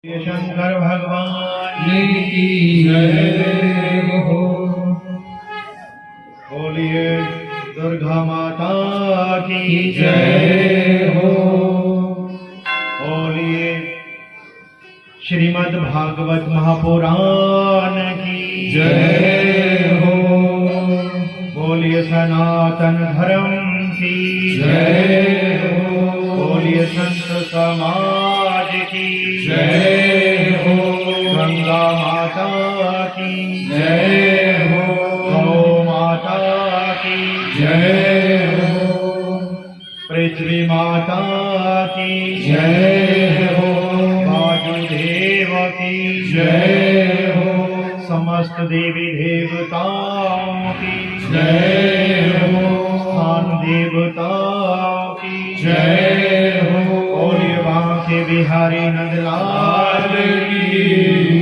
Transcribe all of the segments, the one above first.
शंकर भगवान की जय हो। बोलिए दुर्गा माता की जय हो। बोलिए श्रीमद् भागवत महापुराण की जय हो। बोलिए सनातन धर्म की जय हो। बोलिए संत समाज की जय हो। गंगा माता की जय हो। गौ माता की जय हो। पृथ्वी माता की जय हो। वायुदेव की जय हो। समस्त देवी देवताओं की जय हो। स्थान देवताओं की जय हो। बोलिए बांके बिहारी नंदलाल की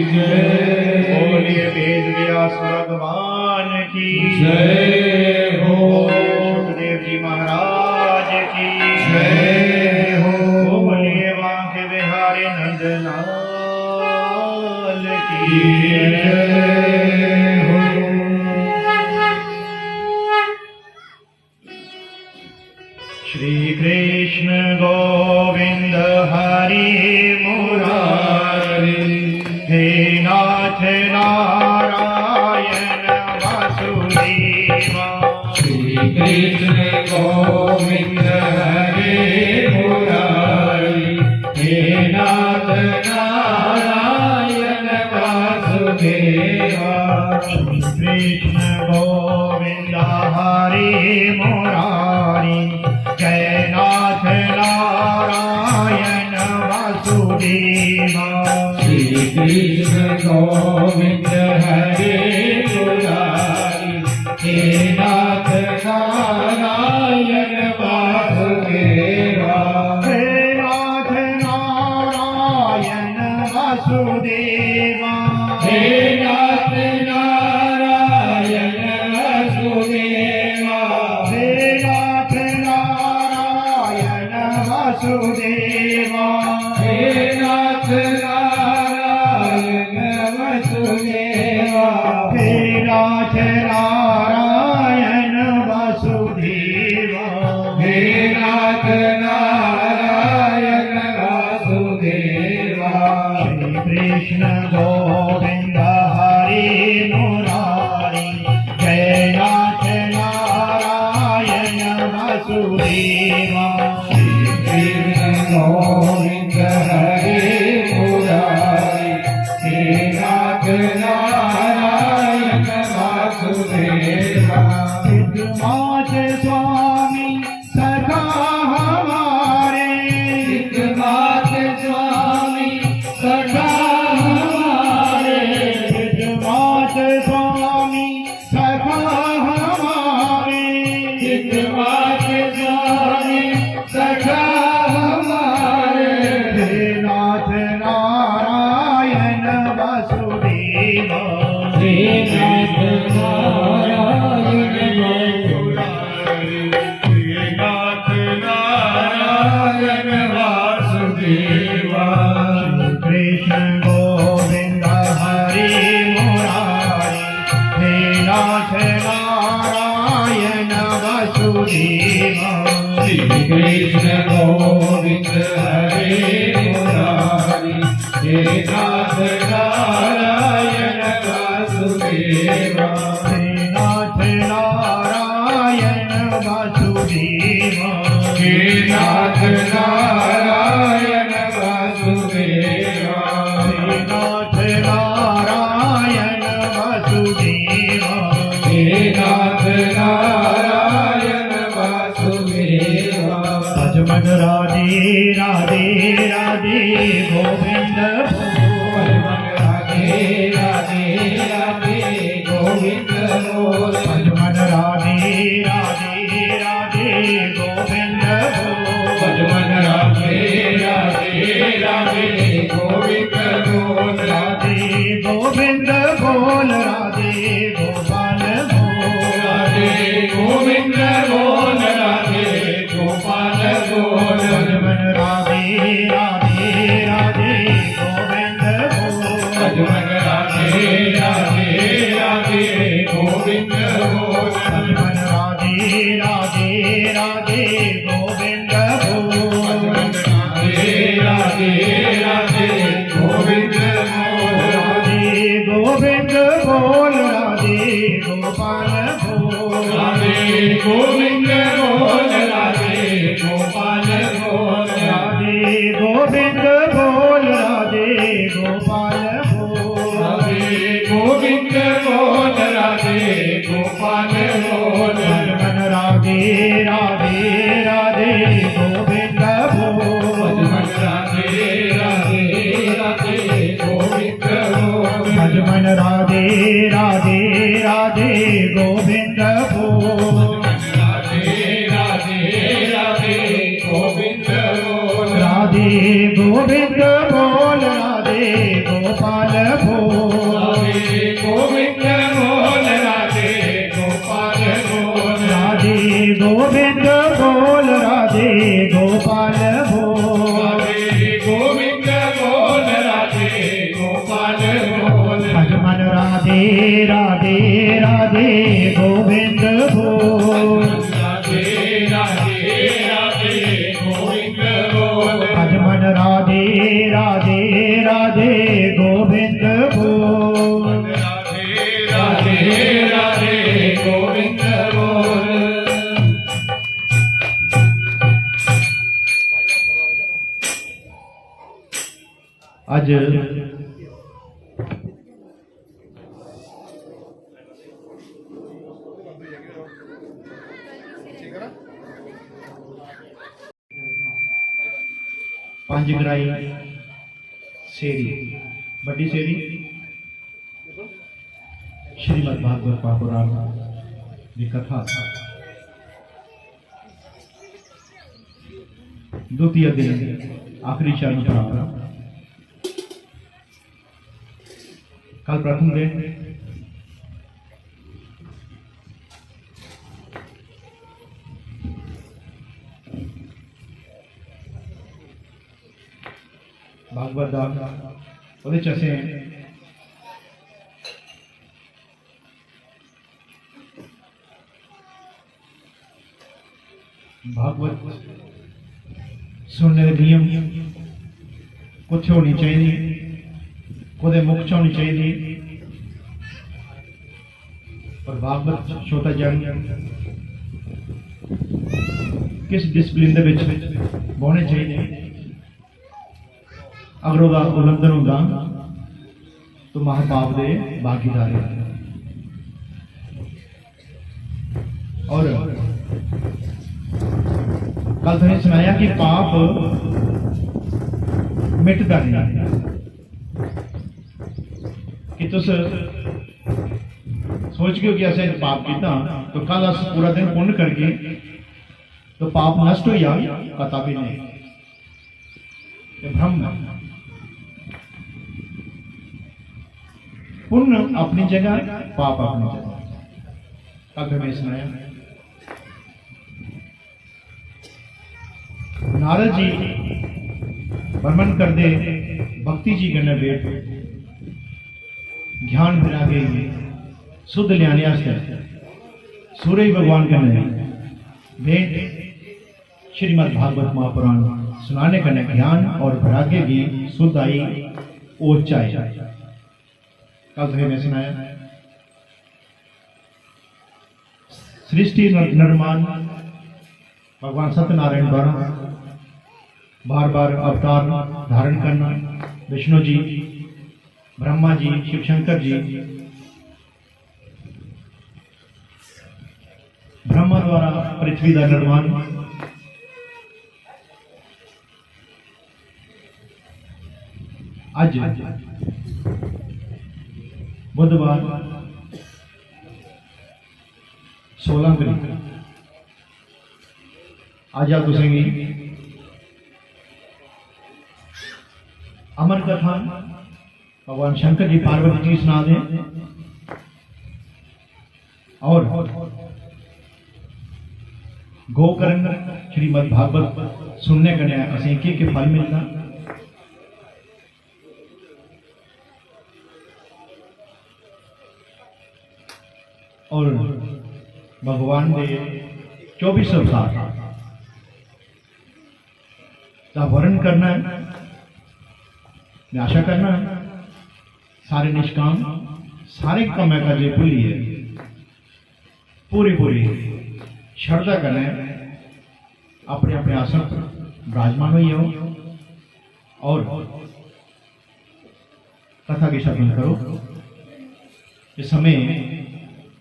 जय। बोलिए वेद व्यास भगवान की जय हो। बोलिए सुखदेव जी महाराज की जय हो। बोलिए बांके बिहारी नंदलाल की जय हो। श्री कृष्ण गोविंद हरि मुरारी हे नाथ नारायण वासुदेवा श्री कृष्ण गोविंद हरे मुरारी हे नाथ नारायण वासुदेवा। श्री कृष्ण गोविंद हरि मुरारी जय नाथ नारायण वासुदेवा श्री कृष्ण गोविंद हरे मुरारी हे नाथ नारायण वासुदेवा। हे नाथ नारायण वासुदेवा हे नाथ नारायण वासुदेवा। हे नाथ नारायण वासुदेवा हे नाथ नारायण वासुदेवा। हे नाथ नारायण वासुदेवा हे नाथ नारायण वासुदेवा। श्री कृष्ण गोविंद हरि मुरारी जय नाथ नारायण वासुदेवा श्री कृष्ण गोविंद हरे मुरारी हे नाथ नारायण वासुदेवा। विद्यमाच स्वामी सखा हमारे विद्यमात स्वामी सखा हमारे। विद्यमाच स्वामी सखा हमारे विद्यमात स्वामी सखा हमारे। हे नाथ नारायण वासुदेवा हे नाथ नारायण हे नाथ नारायण वासुदेवा। कृष्ण गोविंद हरि मुरारी हे नाथ नारायण वासुदेवा श्री कृष्ण गोविंद हरे मुरारी हे नाथ नारायण वासुदेवा। हे नाथ नारायण वासुदेवा हे नाथ नारायण वासुदेवा। हे नाथ नारायण वासुदेवा हे नाथ नारायण वासुदेवा। अजमन राधे राधे राधे गोविंद राधे राधे राधे गोविंद बोल। अजमन राधे राधे राधे गोविंद भजमन राधे राधे राधे गोविंद बोल। राधे गोविंद बोल राधे गोपाल बोल राधे गोविंद बोल राधे गोपाल बोल। अजमन राधे राधे राधे गोविंद राधे गोविंद बोल राधे गोपाल बोल राधे गोविंद बोल राधे गोपाल बोल राधे गोविंद बोल राधे गोपाल बोल राधे गोविंद बोल राधे गोपाल बोल भजमन राधे राधे राधे गोविंद बोल राधे राधे राधे गोविंद बोल भजमन राधे राधे राधे गोविंद बोल राधे राधे राधे गोविंद बोल अज पंजगराई सेरी बड़ी सेरी श्रीमद् भागवत महापुराण की कथा द्वितीय दिन आखिरी चरण पर कल प्रथम दिन भागवत दा ਉਹਦੇ ਚ ਅਸੀਂ भागवत सुनने के नियम कुछ होनी चाहिए ਉਹਦੇ मुख च होनी चाहिए और भागवत छोटा जन किस डिसिप्लिन ਦੇ ਵਿੱਚ ਹੋਣੇ चाहिए अगर वह उल्लंघन होगा तो महापाप दे भागीदार है और कल तुमने सुनाया कि पाप मिटता नहीं कि तुस सोच के कि ऐसे पाप किया तो कल अस पूरा दिन पुण्य करके तो पाप नष्ट हो जा पता भी नहीं भ्रम पुण्य अपनी जगह पाप अपनी जगह कल हमें सुनाया नारद जी वर्णन कर दे भक्ति जी करने बैठ ज्ञान विरागे शुद्ध लियाने सूर्य भगवान करने भेंट श्रीमद् भागवत महापुराण सुनाने करने ज्ञान और वैराग्य की शुद्ध आई ऊंचाई कल ने सुनाया सृष्टि निर्माण भगवान सत्यनारायण द्वारा बार बार अवतार धारण करना विष्णु जी ब्रह्मा जी शिव शंकर जी ब्रह्मा द्वारा पृथ्वी का निर्माण आज बुधवार 16 तरीक आज आप तुसेंगी अमर कथा भगवान शंकर जी पार्वती जी सुना दें और गोकर्ण श्रीमद् भागवत सुनने का असें के फल मिलता और भगवान ने 24 अवतार का वर्णन करना है आशा करना है सारे निष्काम सारे कम का जे भूली है पूरी पूरी श्रद्धा करना है अपने अपने आसन पर विराजमान हुई हो और कथा के श्रवण करो इस समय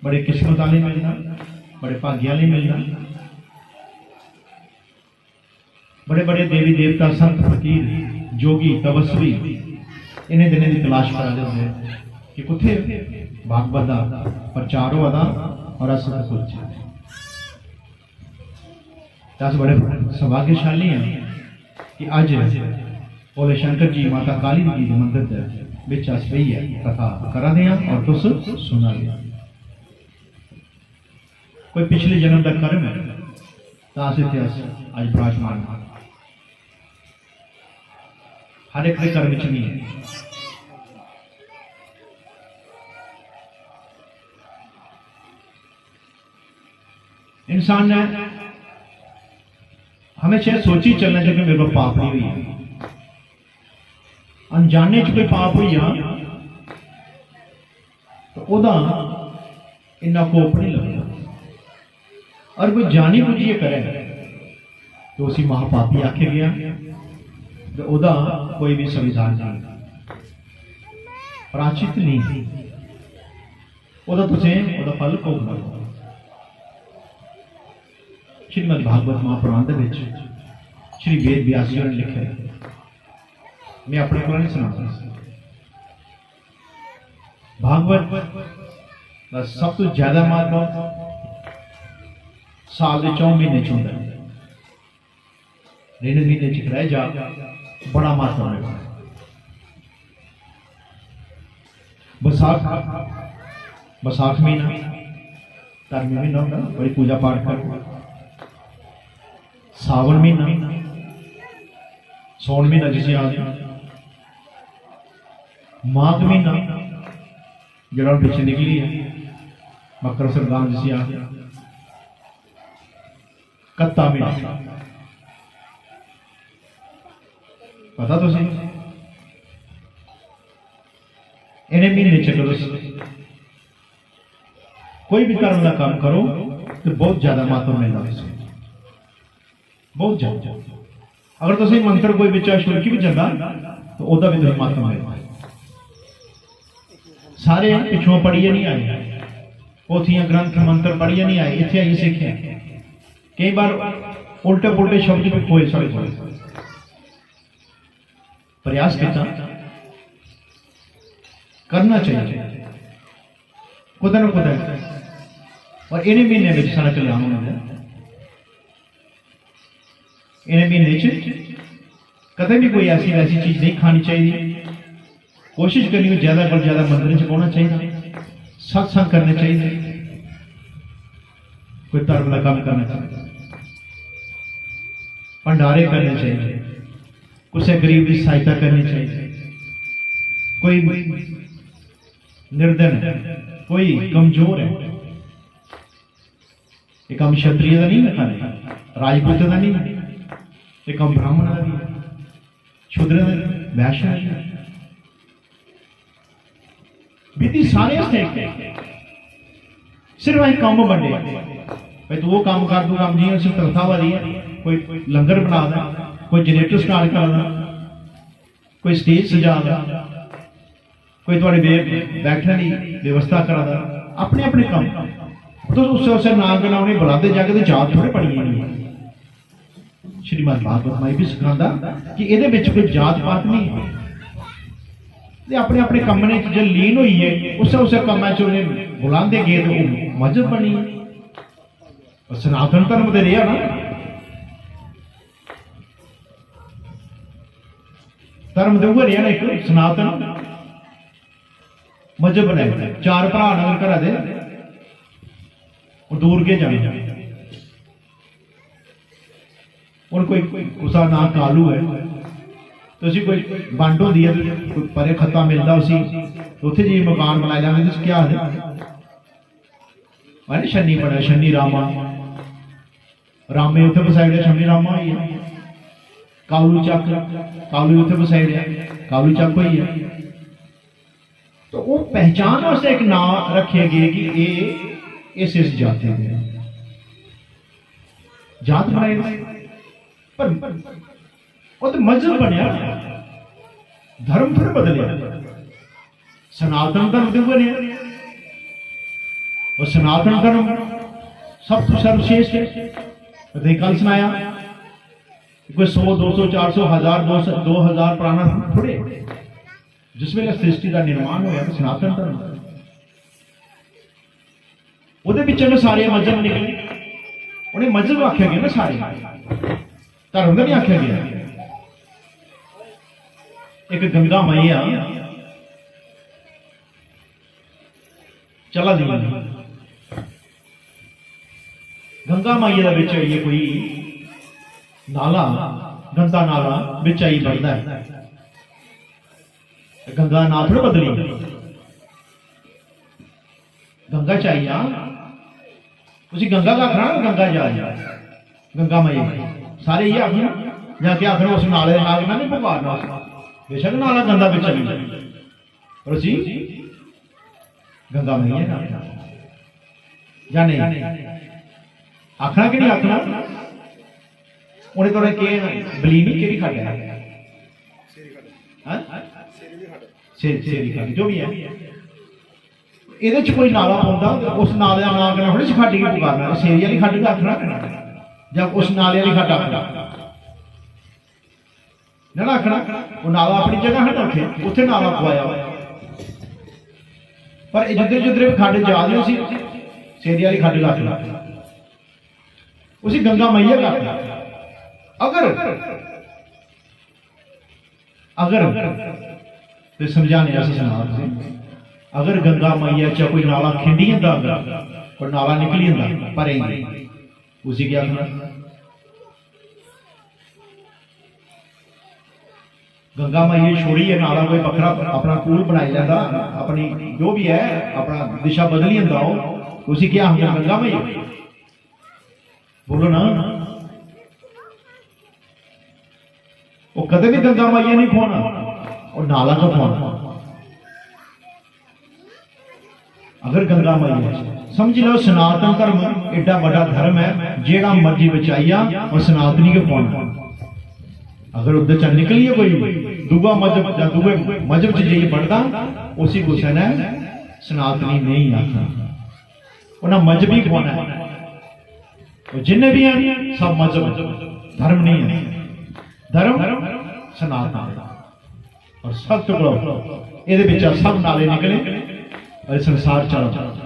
बड़े किस्मत वाले मिलना बड़े भाग्य वाले मिलना बड़े बड़े देवी देवता संत फकीर जोगी तपस्वी इन्हें दिनों की तलाश करा जाते कि कुत्थे भागवत का प्रचार हुआ और अस सोचे अस बड़े सौभाग्यशाली हैं कि अज भोले शंकर जी माता काली जी के मंदिर के विच अस पई है कथा करा दे और तुस सुना दे। कोई पिछले जन्म का कर्म है तो अस इत्थे अज विराजमान हर एक के कर्म च नहीं है। इंसान ने हमेशा सोची चलना चाहिए मेरे को पाप नहीं हुई है, अनजाने च कोई पाप हुई तो ओदा इन्ना कोप नहीं लगता, और कोई जानी बुझिए करे तो उसी महापापी आखे गया तो ओदा कोई भी संविधान नहीं, प्राचित नहीं, ओदा तुसें ओदा फल भोगना। श्रीमद भागवत महापुराण के विच श्री वेद व्यास जी ने लिखे, मैं अपने को नहीं सुना। भागवत का सब तो ज्यादा महत्व साल के 4 महीने चुनता है, दिन महीने च रह जा बड़ा महत्व है। बसाख महीना धर्मी महीना होता, बड़ी पूजा पाठ कर। सावन महीना, सौन महीना जिसे आ माघ महीना जरा पीछे निकली है, मकर संक्रांत जिसे आ कत्ता महीना पता तो सही। इन्हें महीने चलो कोई भी कर्म का काम करो तो बहुत ज्यादा महत्व मिलता, बहुत ज्यादा। अगर तुम मंत्र कोई बच्चा शुरू की भी चलता तो ओदा भी तुम महत्व मिलता। सारे पिछों पढ़िए नहीं आए, पोथियां ग्रंथ मंत्र पढ़िए नहीं आए, इतने आई सीखे। कई बार उल्टे पुल्टे शब्द भी खोए सड़े प्रयास किया करना चाहिए खुद न खुद। और इन्हें महीने में सारा कल्याण होना, इन्हें महीने कदम भी कोई ऐसी वैसी चीज नहीं खानी चाहिए। कोशिश करनी ज्यादा पर ज्यादा मंदिर च पहुंचना चाहिए, सत्संग करने चाहिए, कोई धर्म का काम करना चाहिए, भंडारे करने चाहिए, किसी गरीब की सहायता करनी चाहिए, कोई निर्धन है, कोई कमजोर है। ये काम क्षत्रिय का नहीं है, राजपूत का नहीं है, ये काम ब्राह्मण का नहीं है, शूद्र का, वैश्य का। विधि सारे सिर्फ एक काम बने भाई तू वो काम कर दू काम नहीं, सिर्फ तनख्वाह वाली है। कोई लंगर बना दें, कोई जनरेटर स्टार्ट कर दें, कोई स्टेज सजा दें, कोई थोड़े बैठने की व्यवस्था करा दें, अपने अपने काम तो उससे ना करना उन्हें बुलाते जाके तो जात थोड़े पड़ी नहीं। श्रीमद भागवत माई भी सिखाता कि ये कोई जात पात नहीं है, अपने अपने कमरे जो लीन हुई है उस कम बुलाते गए तो मजहब बनी है। सनातन धर्म तो रहा ना, धर्म तो वो रहा ना एक सनातन मजहब बनाया। 4 भरा नगर घरा दे दूर के जाने और कोई उसका नाम कालू है तो उसी कोई वंड होती है, कोई परे खत्ता मिलता उसी उत्थे जी मकान बनाए जाने तो क्या है शनि बड़ा शनि रामा रामे उत्थे बसाई शनि रामा ही है। कालू चक कालू उत्थे बसाई कालू चक हुई है। तो वो पहचान वास्ते एक नाम रखे गए कि ये इस जाति के जात बनाए, पर वो तो मजहब बनया, धर्म फिर बदलिया। सनातन धर्म तो बने और सनातन धर्म सब तो सर्वश्रेष्ठ है। कल सुनाया कोई 100 200 400 1000 2000 पुराना थोड़े, जिस वेले सृष्टि का निर्माण होया तो सनातन धर्म ਉਹਦੇ ਵਿੱਚ सारे मजहब निकले। उन्हें मजहब आख्या गया ना, सारे धर्म का नहीं आख्या गया। एक गंगा मैया चला दी गंगा मैया दे विच ये कोई नाला गंदा नाला विच आई बढ़दा है गंगा ना थोड़ा बदली गंगा चाहिए उसी गंगा का आखना गंगा जा गंगा मैया सारे ये आखना या क्या आखना उस नाले नाग ना नहीं पुकारना बेशक नाला गंदा बिच चली जाए और उसी गंगा मैया का या नहीं आखना कि नहीं आखना उन्हें थोड़े के बलीनी केड़ी खट है सेरी खट जो भी है ਇਹਦੇ ਚ ਕੋਈ ਨਾਲਾ ਪਾਉਂਦਾ ਉਸ ਨਾਲੇ ਦਾ ਨਾਮ ਕਿਹੜਾ ਥੋੜੀ ਖੱਡ ਕੇ ਪੁਕਾਰਨਾ ਸੇਰੀ ਵਾਲੀ ਖੱਡ ਕੇ ਆਖਣਾ ਜਾਂ ਉਸ ਨਾਲੇ ਵਾਲੀ ਖੱਡ ਆਖਣਾ ਨਾ ਆਖਣਾ ਉਹ ਨਾਲਾ ਆਪਣੀ ਜਗ੍ਹਾ ਹਟ ਰੱਖੇ ਉੱਥੇ ਨਾਲਾ ਪਵਾਇਆ ਪਰ ਇਹ ਜਿੱਧਰ ਜਿੱਧਰ ਖੱਡ ਜਾ ਰਹੀ ਸੀ ਸੇਰੀ ਵਾਲੀ ਖੱਡ ਆਖਣਾ ਉਸੇ ਗੰਗਾ मैया का अगर तो समझाने ऐसे सुना अगर गंगा मैया च कोई नाला खिंडी जंदा और नाला निकली जंदा पर उसी क्या आखना गंगा मैया छोड़ी है नाला कोई बखरा अपना कूल बनाई लेंदा अपनी जो भी है अपना दिशा बदली जंदा उसी क्या आखना गंगा मैया बोलो ना वो कदे भी गंगा मैया नहीं खोना और नाला का खोना अगर गंगा मैया समझ लो सनातन धर्म एडा बड़ा धर्म है जेड़ा मर्जी बचाइया और सनातनी के खोना अगर उधर च निकली है कोई दूगा मजहब या दूगे मजहब च जाइए बढ़ता उसी को है सनातनी नहीं आखना उन्हें मजहबी खोना है जिन्हें भी हैं सब मजहब धर्म नहीं है धर्म सनातन और सब टुकड़ो ये सब नाले निकले और संसार चला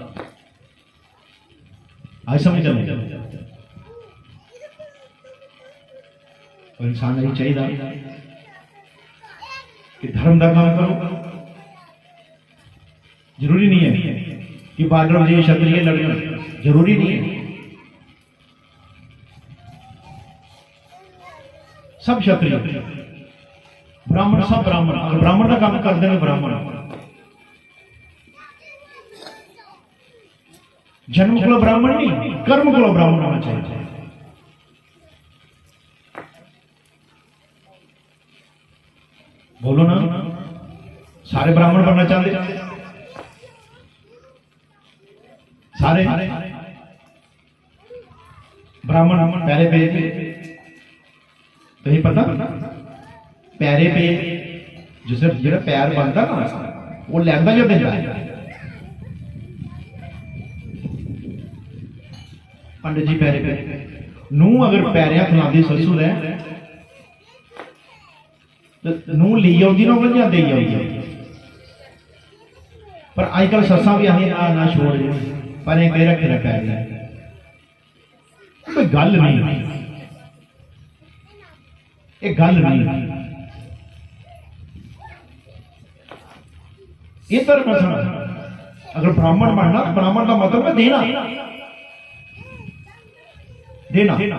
आज समझ चले और इंसान नहीं चाहिए कि धर्म का काम करो जरूरी नहीं है कि बार्डर में क्षत्रिय लड़ना जरूरी नहीं है सब क्षत्रिय ब्राह्मण सब ब्राह्मण अगर ब्राह्मण का काम करते हैं ब्राह्मण जन्म को ब्राह्मण नहीं कर्म को ब्राह्मण होना चाहिए बोलो ना सारे ब्राह्मण बनना चाहते सारे ब्राह्मण पहले पे तो ही पता पैरे पे जिसे जो पैर बनता ना वो लैंदा जो देता है पंडित जी पैरे पे नू अगर पैरिया खिलाती ससू है तो नू ली आती ना वो दे पर अजकल ससा भी आती ना छोड़ पर कह रखे ना पैर कोई गल नहीं एक गल नहीं ये धर्म अगर ब्राह्मण बनना ब्राह्मण का मतलब है देना देना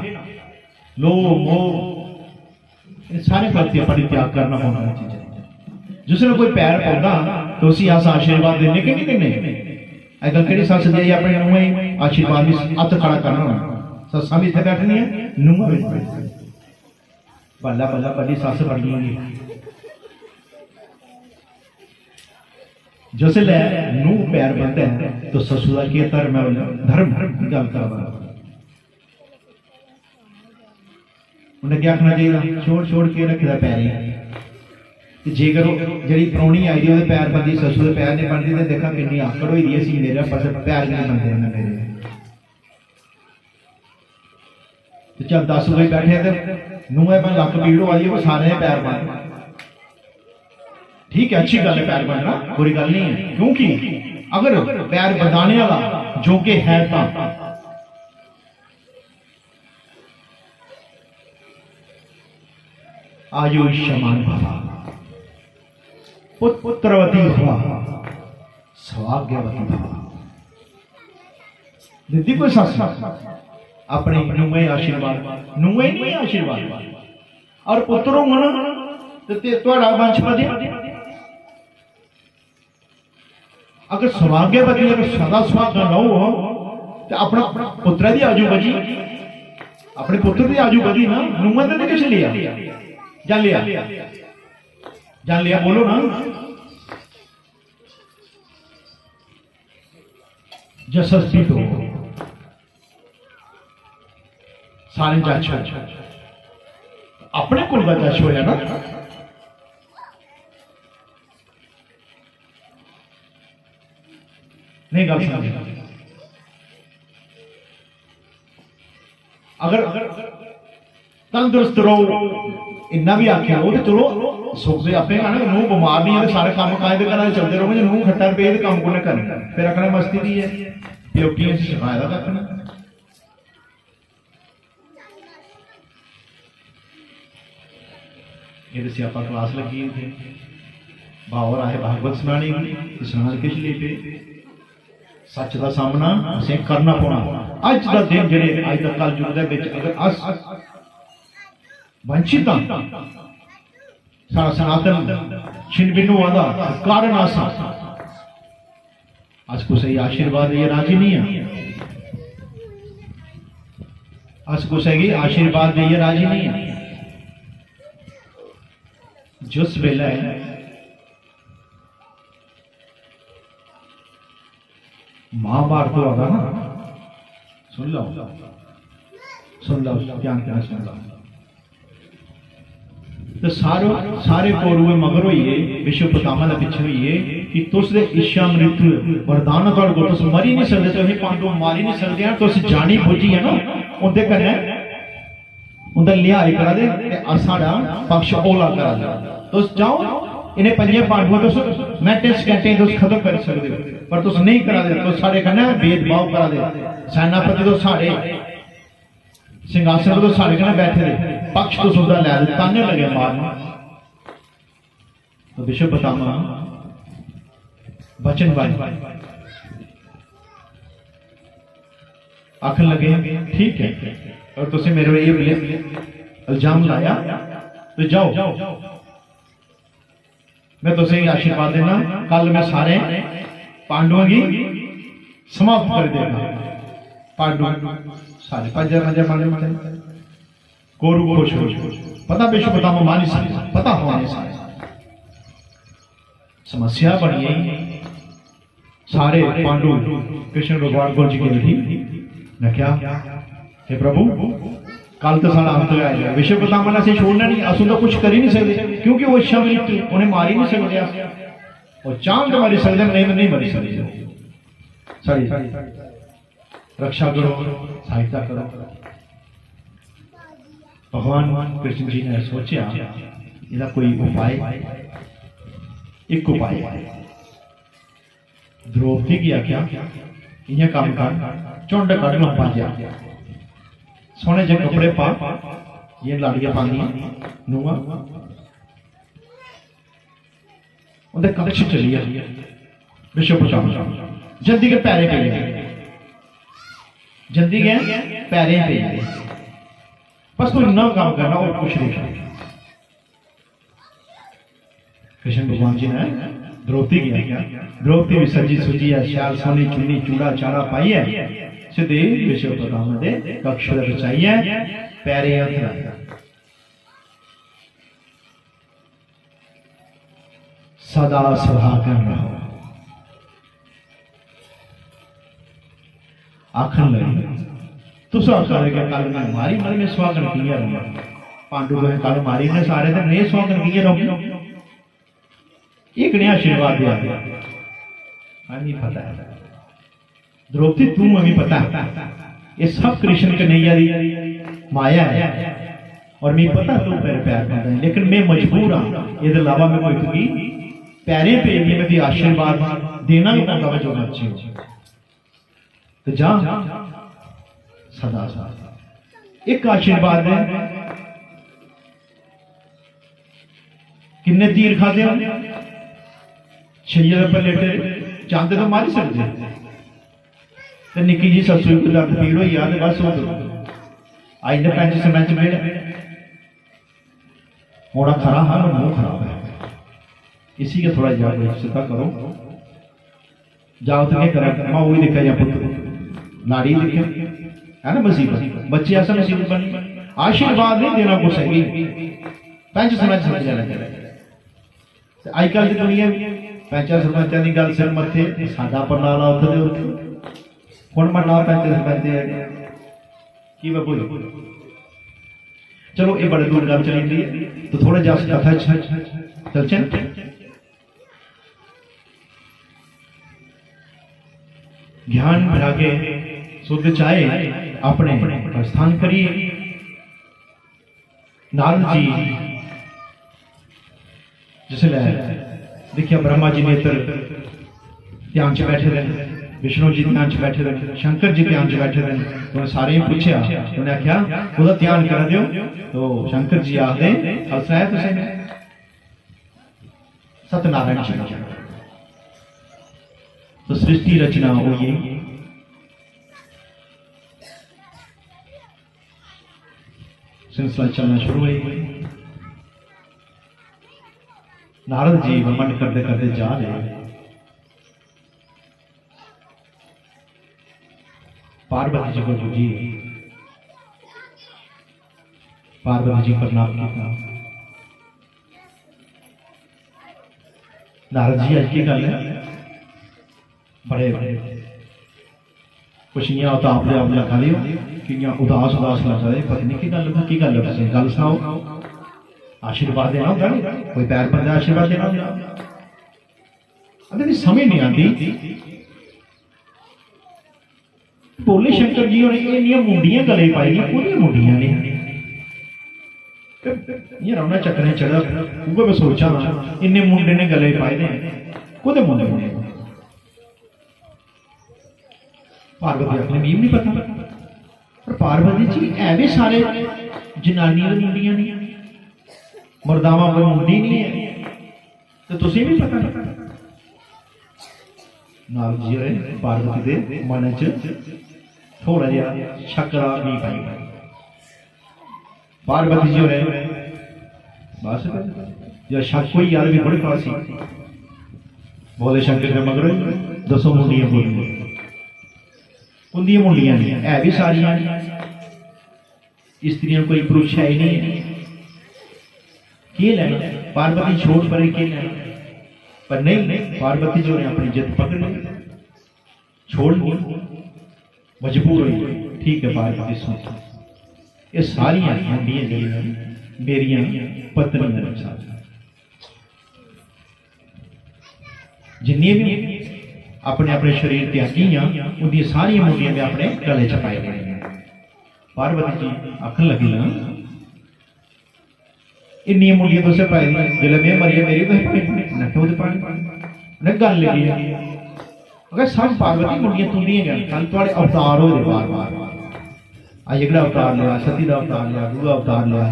लोभ मोह सारे प्रति परित्याग करना होना चाहिए जिसने कोई पैर पौधा तो उसी आस आशीर्वाद देने के नहीं देने अगर कड़ी सस दी अपने नूह आशीर्वाद भी हथ खड़ा करना ससा भी इतने बैठनी है नूह बल्ला बल्ला बड़ी सस बननी होगी जिसले नूह पैर बनते हैं तो ससुरा के धर्म धर्म गल कर उन्हें क्या आखना चाहिए छोड़ छोड़ के रखा पैर जेकर जी परौनी आई दी पैर बनती ससु के पैर नहीं बनती तो देखा कि आकड़ हुई सी मेरे पास पैर नहीं बनते मेरे चल 10 बजे बैठे तो नूह लक पीड़ हो रही है वो सारे पैर बन ठीक है अच्छी गल है पैर बनना बुरी गल नहीं है क्योंकि अगर पैर बनाने वाला जो कि है आयुष्मान भवा पुत्रवती हुआ सौभाग्यवती भवा। दीदी कोई सस अपने नुए आशीर्वाद नुए नहीं आशीर्वाद और पुत्रों मन ते तोड़ा वंश बढ़िया। अगर सौभाग्यवती अगर सदा सुहागन रहो तो अपना पुत्र दी आजू बजी अपने पुत्र दी आजू बजी ना नुआ ने किस लिया जान लिया बोलो ना। जसस्ती तो सारे जज अपने कुल का जज होया ना। नहीं गल समझ अगर तंदुरुस्त रहो इन्ना भी आख्या वो तो चलो सुख से आपे कहना नूह बीमार नहीं है सारे काम कायदे करा चलते रहोगे नूह खट्टा रुपये काम को करना फिर आखना मस्ती दी है प्योकी सिखाया था आखना। ये सियापा क्लास लगी थे बावर आए भागवत सुनानी सुना किश ले पे सच का सामना असें करना पौना। अज का दिन जेडे अज तक कल युग अगर अस वंचित सारा सनातन छिन भिन्न हुआ कारण आसा अस को सही आशीर्वाद ये राजी नहीं है। अस को सही आशीर्वाद ये राजी नहीं है। जिस वेला महाभारत हो रहा ना सुन लो ध्यान क्या सुन लो तो सारे कौरव मगर होइए विश्व पितामह के पिछे होइए कि तुस दे इच्छा मृत्यु वरदान तुहाडे कोल तुस मरी नहीं सकदे तुस पांडव मारी नहीं सकदे तुस जानी बुझी है ना उनदे कन्नै उनदा लिहाज करा दे ते साडा पक्ष ओला करा दे तुस जाओ इन्हें पंजे पांडवों तुस मिनटें सेकंडें तुस खत्म कर सकदे हो पर तुस नहीं करा दे तुस साडे कन्नै भेदभाव करा दे सेनापति तो साडे सिंहासन पर तो सारे कन्नै बैठे दे पक्ष तो सुधा लै ताने लगे मारने तो विश्व पितामह वचन आखन लगे ठीक है और तुसे मेरे ये इल्जाम लाया तो जाओ मैं तुसे आशीर्वाद देना कल मैं सारे पांडवों की समाप्त कर देगा। पांडु सारे पंजे मारे कोरु खुश हो पता विश्व पितामह मानी सारे पता होने सारे समस्या बनी है। सारे पांडु कृष्ण भगवान को जी के मैं क्या हे प्रभु कल तो सारा अंत आएगा विश्व पितामह ने छोड़ना नहीं असु तो कुछ कर ही नहीं सकते क्योंकि वो इच्छा मृत्यु उन्हें मारी नहीं सकते और चांद मारी सकते नहीं मरी सकते। सारी रक्षा करो सहायता करो। भगवान कृष्ण जी ने सोचा इसका कोई उपाय एक उपाय द्रौपदी की आख्या इन्हें काम कर चुंड कट लंबा जा सोने जे कपड़े पा ये लाड़ियां पानी नुआ उनके कक्ष चली विश्व पितामह जल्दी के पैरे पे जल्दी गए पैरे पे बस कोई ना काम करना और कुछ नहीं। कृष्ण भगवान जी ने द्रौपदी की द्रौपदी भी सजी सुजी है श्याल सोनी चुन्नी चूड़ा चाड़ा पाई है सीधे विश्व पितामह दे कक्ष बचाई है पैरे हथ सदा सुहागन रहो। आखन लगे तुस आखा लगे कल मैं मारी मरी में सुहागन किया रहूंगा पांडु को कल मारी ने सारे दिन नहीं सुहागन किया रहूंगा एक नया आशीर्वाद दिया हमें पता है द्रौपदी तू हमें पता है ये सब कृष्ण कन्हैया दी माया है और मैं पता तू मेरे प्यार करता है लेकिन मैं मजबूर हाँ ये अलावा मैं कोई तुझी पैरे पे मैं आशीर्वाद देना ही पड़ता है जो अच्छी हो तो जा सदा एक आशीर्वाद है किन्ने तीर खाते हो छइया पर लेटे चांदे तो मारी सकते ते निक्की जी ससुई को दर्द पीड़ हुई आ ते बस आई ने पैंच सरपंच मेरे मोड़ा खरा है और मुंह खराब है, इसी का थोड़ा जाओ सीधा करो जाओ तो क्या करा माँ वही देखा या पुत्र नाड़ी देखे है ना मुसीबत बच्चे ऐसा मुसीबत बनी आशीर्वाद नहीं देना कुछ है पैंच सरपंच समझ जाना अजकल की दुनिया पैंचा सरपंचा की गल सिर मथे साडा परनाला उत्थे दे उत्थे हुण मरना पैंच सरपंच है की मैं बोल चलो ये बड़े दूर गल चली है तो थोड़ा जा कथा चलचे ज्ञान विरागे शुद्ध चाहे अपने प्रस्थान करिए। नारद जी जिसले देखिए ब्रह्मा जी नेत्र ध्यान च बैठे रहे, विष्णु जी ध्यान च बैठे रहे, शंकर जी ध्यान च बैठे रहे, तो सारे पूछा उन्हें आख्या ओदा ध्यान कर दियो तो शंकर जी आखदे खालसा है तुसें सत्यनारायण जी तो सृष्टि रचना हुई है सिलसिला चलना शुरू हुई। नारद जी वमन करते करते जा रहे, पार्वती जी को जी पार्वती जी प्रणाम किया। नारद जी आज की गल है बड़े कुछ इं उताप आप लगा लियो कि उदास उदास लग रहे पता नहीं की गल गल सुनाओ आशीर्वाद देना होगा कोई पैर बंदा आशीर्वाद देना होगा अगर समझ नहीं आती भोले शंकर जी होने मुंडियां गले पाई मुंडियां ने ये रौना चक्कर चढ़ा मैं सोचा इन्ने मुंडे ने गले पाए ने कोदे मुंडे पार्वती अपने मीम नहीं पता पर पार्वती जी है भी सारे जनानियां मुंडियां नहीं मर्दावा कोई मुंडी नहीं है तो तुसी भी पता नारद जी ने पार्वती दे मन च थोड़ा जिहा शक नहीं पाई। पार्वती जी ने बस जो शक कोई यार भी बड़े पास बोले शंकर के मगर दसो मुंडियां बोली उन्दियां मुंडियां नहीं है भी सारियां स्त्रियां कोई पुरुष है ही नहीं के लेना पार्वती छोड़ पर के लेना पर नहीं पार्वती जो ने अपनी जिद पकड़ ली छोड़ ली मजबूर हुई ठीक है पार्वती सुन ये सारियां मुंडियां मेरियां पत्नियां जिन्नी भी अपने अपने शरीर त्यागियां उनकी सारी मुंडियां में अपने गले च पाई गई। पार्वती जी आखन लगी ना इन्नी मुंडियां तुसे पाई जिले मैं मरी मेरी तुम पाई न गल लगी अगर सब पार्वती मुंडियां तुंदियां गए कल थोड़े अवतार हो बार बार अजगड़ा अवतार लिया सती का अवतार लिया दूआ अवतार लिया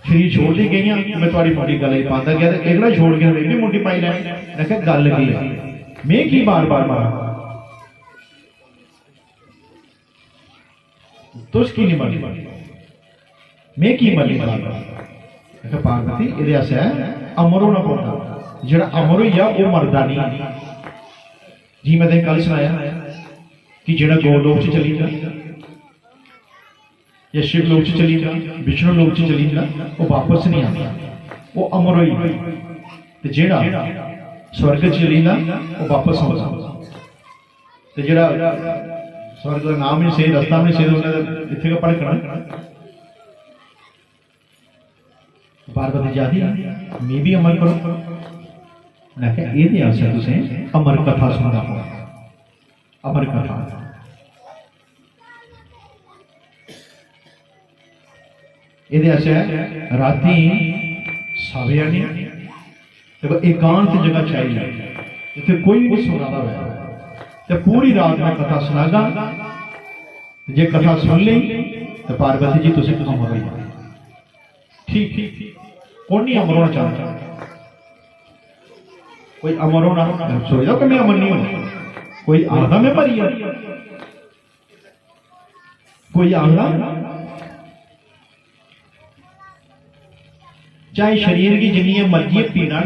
शरीर छोड़ दी गई मैं थोड़ी मुंडी गले पाता गया एगड़ा छोड़ गया मैं भी मुंडी पाई लैनी मैं क्या गल लगी मैं की बार बार मारा तुझ की नहीं मरी मैं की मरी पार्वती ये अमर होना पौधा जो अमर हुई वो मरदा नहीं जी मैं कल सुनाया कि जो गोलोक च चली जा या शिवलोक च चली जा विष्णु लोक च चली जा वो वापस नहीं आता वो अमर हुई जेड़ा स्वर्ग च चली जा वो वापस आता जेड़ा स्वर्ग का नाम नहीं सही रस्ता नहीं सही इतने का भड़कना पार्वती जाती मैं भी अमर करो मैं क्या ये तुसें अमर कथा सुनना होगा अमर कथा ये राती साविया नहीं एकांत जगह चाहिए इतने कोई नहीं सुना तो पूरी रात में कथा सुनागा जे कथा सुन ली तो पार्वती जी तुझे अमर हो ठीक कौन नहीं अमर होना चाहता कोई अमर होना सोचता कि मैं अमर नहीं होना, कोई आखदा मैं भरी है, कोई आखदा चाहे शरीर की जिन्नी मर्जी पीड़ा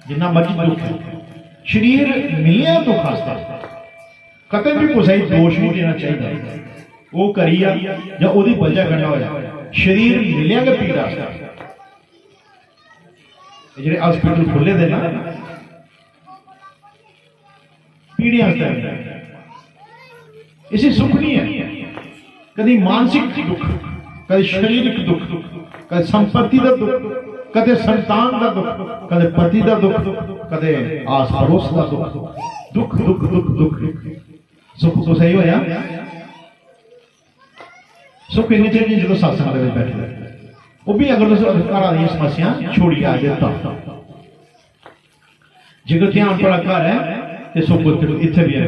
जिन्ना मर्जी दुख है, शरीर मिलिया तो खासता कते भी कुछ दोष नहीं देना चाहिए, वो करी या ओदी वजह करना हो शरीर मिलिया के पीड़ा जेडे हॉस्पिटल खुले दे ना पीड़िया इसे सुख नहीं है, कभी मानसिक दुख, कभी शारीरिक दुख, कभी संपत्ति का दुख, कदे संतान का दुख, कदे पति का दुख, कदे आस पड़ोस का दुख, दुख दुख दुख दुख सुख तो सही होया सुख इन्ने चाहिए जो सत्संग में बैठे वो भी अगर घर दी समस्या छोड़ी आ जाता जो ध्यान थोड़ा घर है तो सुख इतने भी है।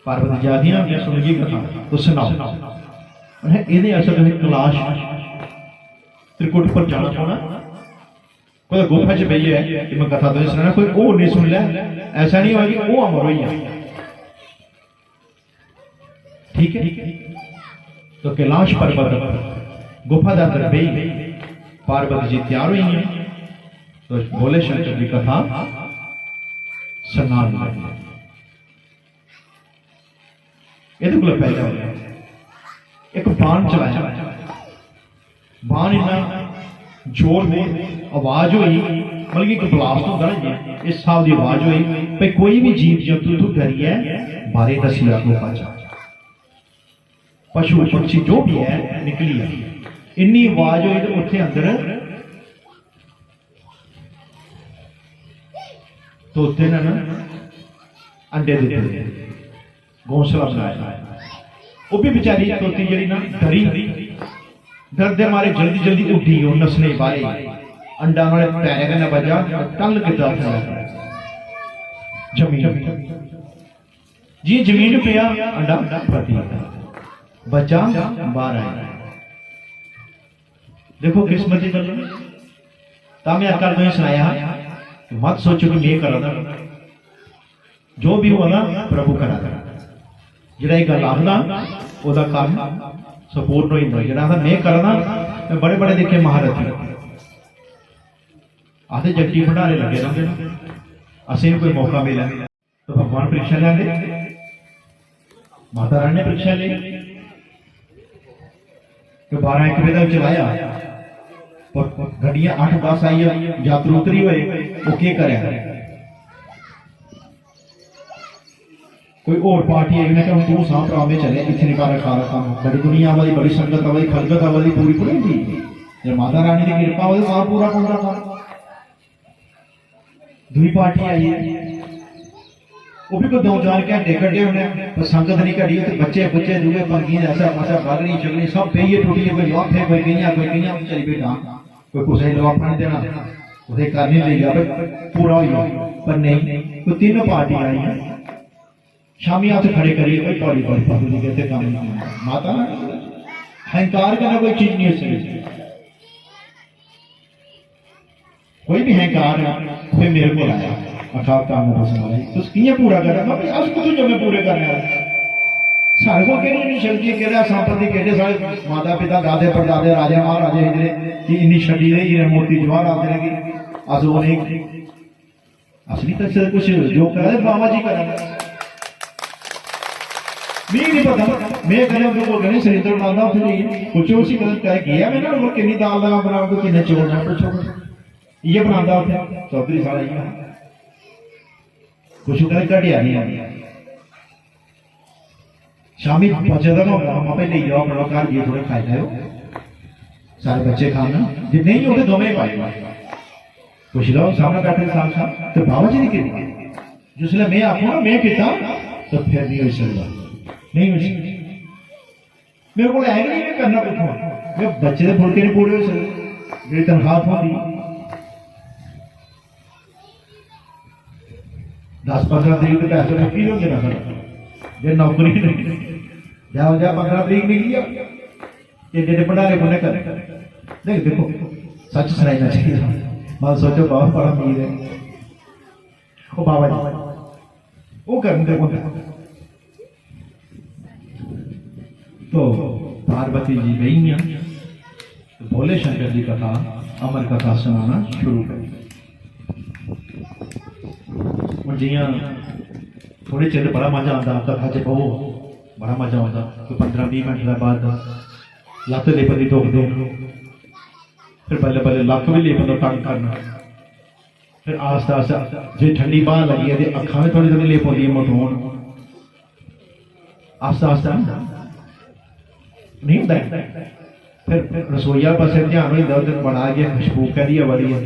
पार्वती जाती ना मैं सुन गई कथा तो सुनाओ ये असल में कैलाश त्रिकुट पर जाना होना कोई गुफा च बही है कि मैं कथा तो सुना कोई वो नहीं सुन लिया, ऐसा नहीं हुआ कि वो अमर हुई है, ठीक है। तो कैलाश पर्वत गुफा का अंदर बही पार्वती जी तैयार हुई है तो भोले शंकर की कथा सुना ये तो पहले एक बाण चलाया, बाण इन्ना जोर में आवाज हुई मतलब कि एक ब्लास्ट होता ना इस हिसाब की आवाज हुई भाई कोई भी जीव जंतु तू डरी है बारे दसी गुफा च पशु पक्षी जो भी है निकली है इन्नी आवाज हुई तो उत्थे अंदर तोते ने अंडे दिते घोंसला बनाया वो भी बेचारी तोती जी ना डरी डरदे मारे जल्दी जल्दी उठी वो नसने बारे अंडा वाले पैरे कन्नै बजा टल के जमीन जी जमीन पे अंडा फटी बच्चा बाहर आया। देखो किस्मत की गल मैं अक्ल में सुनाया मत सोचो कि मैं करा जो भी हुआ ना प्रभु करा जो गल आखना वह काम सपूर्ण हो जो मैं करना मैं बड़े बड़े देखे महारथी आते जट्टी भंडारे लगे रहते असें कोई मौका मिला तो भगवान परीक्षा लेंगे माता रानी ने परीक्षा ली तो 12-1 बजे तक चलाया गड्डियां 8-10 आई यात्रु उतरी हुए वो क्या करे कोई और पार्टी आई ने तू सां भरा में चले इतने का खारा काम बड़ी दुनिया वाली बड़ी संगत वाली खलगत वाली पूरी पूरी थी जब माता रानी की कृपा हो तो पूरा पूरा काम दूसरी पार्टी आई है वो भी कोई 2-4 घंटे कटे उन्हें पर संगत नहीं कटी तो बच्चे बच्चे दूए पंगी ऐसा मसा बागनी चगनी सब पे ये टूटी कोई लॉक है कोई कहीं चली बेटा कोई कुछ लॉक नहीं देना उसे करने ले गया पूरा हो पर नहीं तो तीनों पार्टी आई है शामी आपसे खड़े करिए कोई पौड़ी पौड़ी पौड़ी कहते काम माता अहंकार करना कोई चीज नहीं है कोई भी अहंकार फिर मेरे को आया अखाव काम तो किया पूरा कर रहा अस कुछ जो मैं पूरे कर रहा सारे को कहने नहीं शक्ति कहते संपत्ति कहते सारे माता पिता दादे परदादे राजा महाराजे इधरे कि इन्नी शक्ति है ये मूर्ति जवाहर आते रहेगी अस वो नहीं असली तो कुछ जो कर रहे बाबा जी कर रहे नहीं पता मैं कहना तो कहने सरिंद्र डालना फिर कुछ उसी गलत कह गया मैं ना वो कितनी दाल लगा बना तो कितने चोर ना पूछो ये बनाता होता चौधरी साला कुछ उधर घटिया नहीं शामी बचदा ना मामा पे ले जाओ अपना घर ये थोड़े खाई जाओ सारे बच्चे खाना जे नहीं होते दोवें पाएगा कुछ लो सामने बैठे साथ साथ तो बाबा जी ने किया जिसले मैं आखूं ना मैं किता तो फिर नहीं हो सकता नहीं हो सकता मेरे को है नहीं करना कुछ मैं बच्चे के फुलके नहीं पूरे हो सकते मेरी तनख्वाह होती 10-15 तरीक के पैसे रखी हो गया जो नौकरी नहीं जाओ जा 15 तरीक निकली ये जेडे भंडारे को कर देख देखो सच सुनाना चाहिए। मैं सोचो बहुत बड़ा अमीर है वो बाबा जी, वो करते तो पार्वती जी गई तो भोले शंकर जी कथा अमर कथा सुनाना शुरू कर। जियां थोड़े चिर बड़ा मजा आता कथा च बहु बड़ा मजा आता, कोई 15-20 मिनट के बाद लत्त लेपन की धोख दो, फिर बल्ले बल्ले लक भी लेपन तंग करना, फिर आस्ता आस्ता जो ठंडी बाहर लगी है अखा भी थोड़ी थोड़ी लेप होती है मोटोन, आस्ता आस्ता नहीं होता। फिर रसोईया पास ध्यान हो जाता, बना गया खुशबू कह रही है बड़ी है,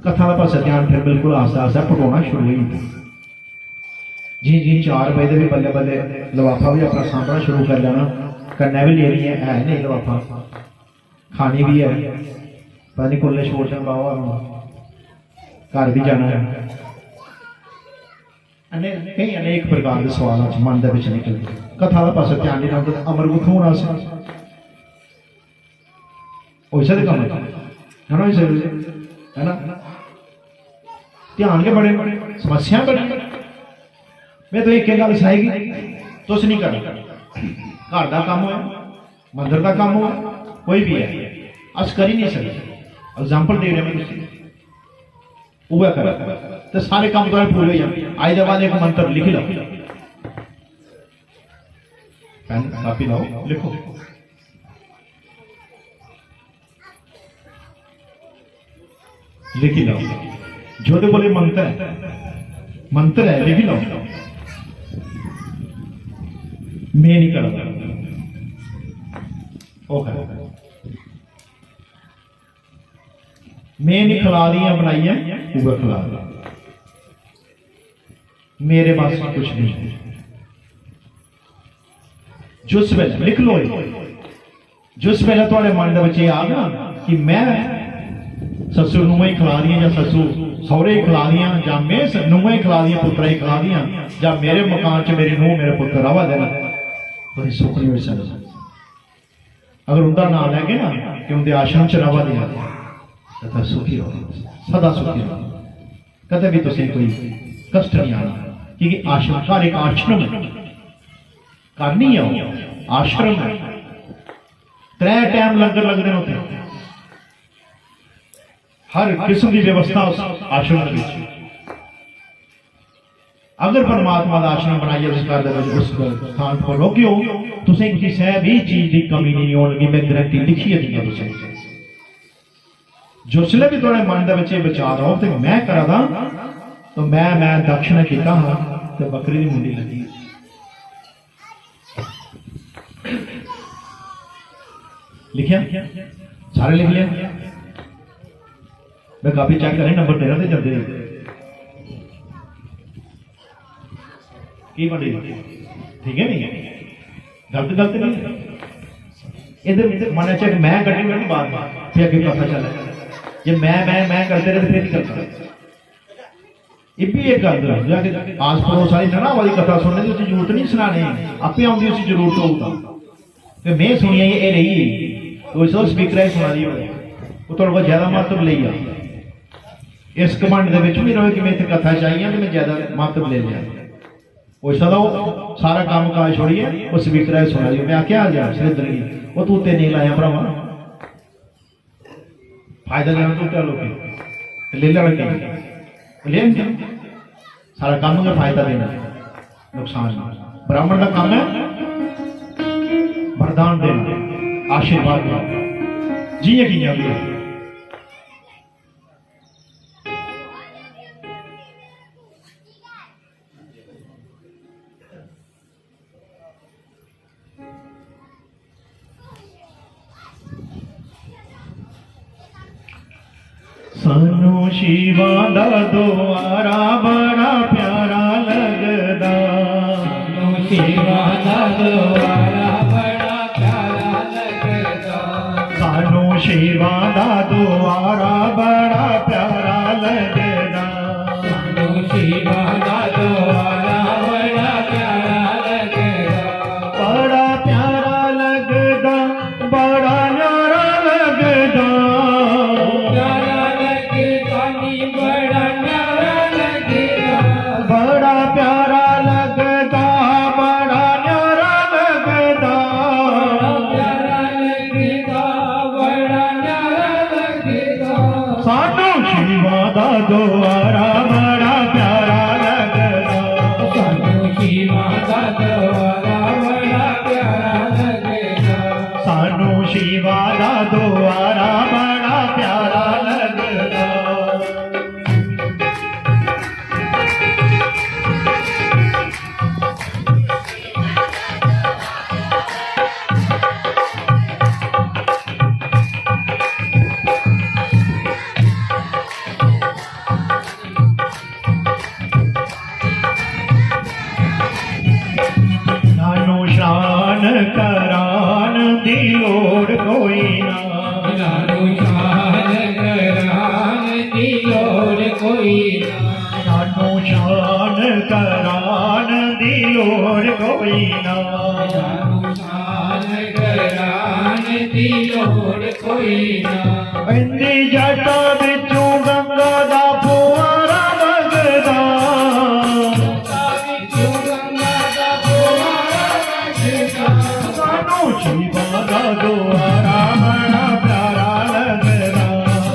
कथा का पास ध्यान फिर बिल्कुल आस्ता आस्ता पटाना शुरू हो जाता। जी जी 4 बजे भी बल्ले बल्ले लफाफा भी अपना सामना शुरू कर लेना, कन्नै भी ले रही है नहीं लफाफा, खानी भी है, पता नहीं कुल्ले छोड़ दें बाबा, घर भी जाना है। कई अनेक प्रकार के सवाल मन के निकलते, कथा का पास ध्यान नहीं रखते, अमर गुथों होना वैसे तो कम है ना, वैसे है ना, ध्यान के बड़े समस्या बड़ी। मैं तो एक गल सहेगी तुस नहीं करना, घर का काम हो मंदिर का काम हो कोई भी है अस कर ही नहीं सकते। एग्जाम्पल दे रहे वह कर तो सारे काम तो पूरे हो जाए। आज के बाद एक मंत्र लिख लो, पेन कापी लाओ लिखो, लिख लो जो तो बोले मंत्र है लिख लो। मैं नहीं करूंगा मैं नहीं खिलाड़ियां बनाई है वह खिला दी, मेरे पास कुछ नहीं। जिस वेले लिख लो, जिस वेले थोड़े मन के आ गया कि मैं ससुर नूंह ही खिला दियां, या ससुर सौरे ही खिला दियां, या मैं नूंह ही खिला दियां पुत्रा ही खिला दियां, या मेरे मकान च मेरी नूंह मेरे पुत्र रवा देना, तो सुख नहीं हो सकता। अगर उनका नाम लैके ना कि उनके आश्रम च रवा दिया तो सुखी रहो, सदा सुखी रहो, कदे भी तुसें कोई कष्ट नहीं आना, क्योंकि आश्रम हर एक आश्रम करनी है, आश्रम है 3 टाइम लंगर लगते हैं उत्थे, हर किस्म की व्यवस्था उस आश्रम में। अगर परमात्मा का आश्रम बनाइए उस घर उस स्थान पर रोकियो, तुसें किसी भी चीज की कमी नहीं होगी, मैं गारंटी लिखी है। जिसले भी थोड़े मन के विचार आओ तो मैं करा दा, तो मैं दक्षिण किया हाँ तो बकरी की मुंडी लगी। लिखिया सारे लिख लिया, मैं काफी चेक करें नंबर 13 से चलते की बड़ी ठीक है नहीं गलत गलत नहीं इधर मन चेक मैं कटी कटी बात फिर अगे पता चला जे मैं करते रहे फिर नहीं करता। ये भी एक गल जाके आस पड़ोस वाली ना वाली कथा सुनने की उसकी जरूरत नहीं सुनाने, आपे आउंदी उसकी जरूरत होगा कि मैं सुनिया ये रही तो इस स्पीकर सुना दी वो थोड़ा बहुत ज्यादा महत्व ले लिया, इस कमांड के विच भी रहे कि मैं इतने कथा चाहिए तो मैं ज्यादा महत्व ले लिया, वो सदा सारा काम काज छोड़िए वो स्पीकर सुना दी। मैं क्या आ गया सरिंदर की वो तू नहीं लाया भरावा, फायदा लेना टूटा लोग ले ले सारा काम का फायदा देना नुकसान। ब्राह्मण का काम है वरदान देना, आशीर्वाद देना, जी यकीन भी सानू शिवा दा द्वारा बड़ा प्यारा लगदा, सानू शिवा दा द्वारा बड़ा प्यारा लगदा, सानू शिवा दा द्वारा बड़ा प्यारा लगदा, सानू शिवा दा द्वारा बड़ा प्यारा लगदा, बड़ा प्यारा लगदा, बड़ा न्यारा लगदा, सानू शिवा दा द्वारा बड़ा प्यारा लगदा। नानू शान करान दी लोड़ कोई ना, नानू शान करान दी लोड़ कोई ना, नानू शान करान दी लोड़ कोई ना। नानू शान करान दी लोड़ कोई ना। इंदी जटा बिचों गंगा दा फुआरा वगदा, सानू शिवा दा द्वारा बड़ा प्यारा लगदा।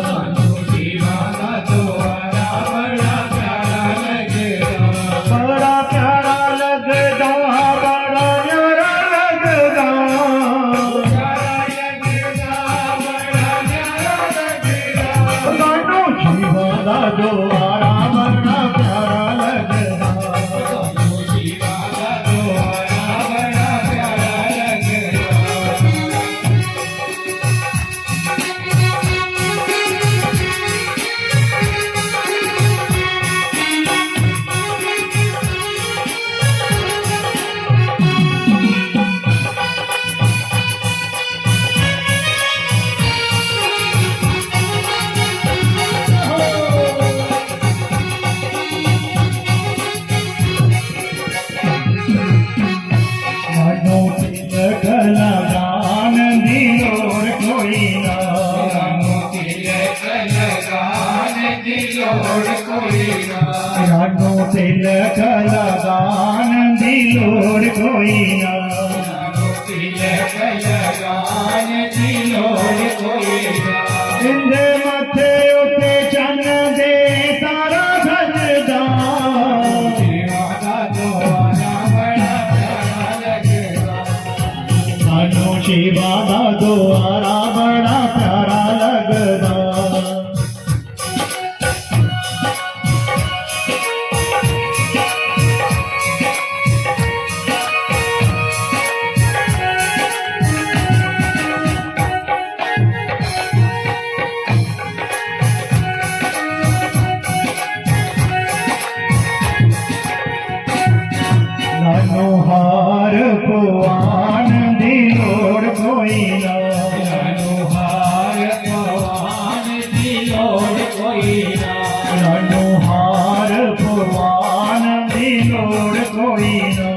सानू शिवा दा द्वारा बड़ा प्यारा लगदा। बड़ा प्यारा लगदा, बड़ा प्यारा लगदा। सानू शिवा दा द्वारा बड़ा प्यारा लगदा। सानू शिवा दा द्वारा बड़ा प्यारा लगदा। सानू तिलक लगान दी लोड़ कोई ना, सानू तिलक लगान दी लोड़ कोई ना। सानू तिलक लगान दी लोड़ कोई ना। सानू तिलक लगान दी लोड़ कोई ना। इंदे मथे उते चन दे तारा सजदा, शिवा दा द्वारा बड़ा प्यारा लगदा। सानू शिवा दा द्वारा बड़ा प्यारा लगदा। नानू हार पुआन दी लोड़ कोई ना, नानू हार पवान दी लोड़ कोई ना। नानू हार पुआन दी लोड़ कोई ना।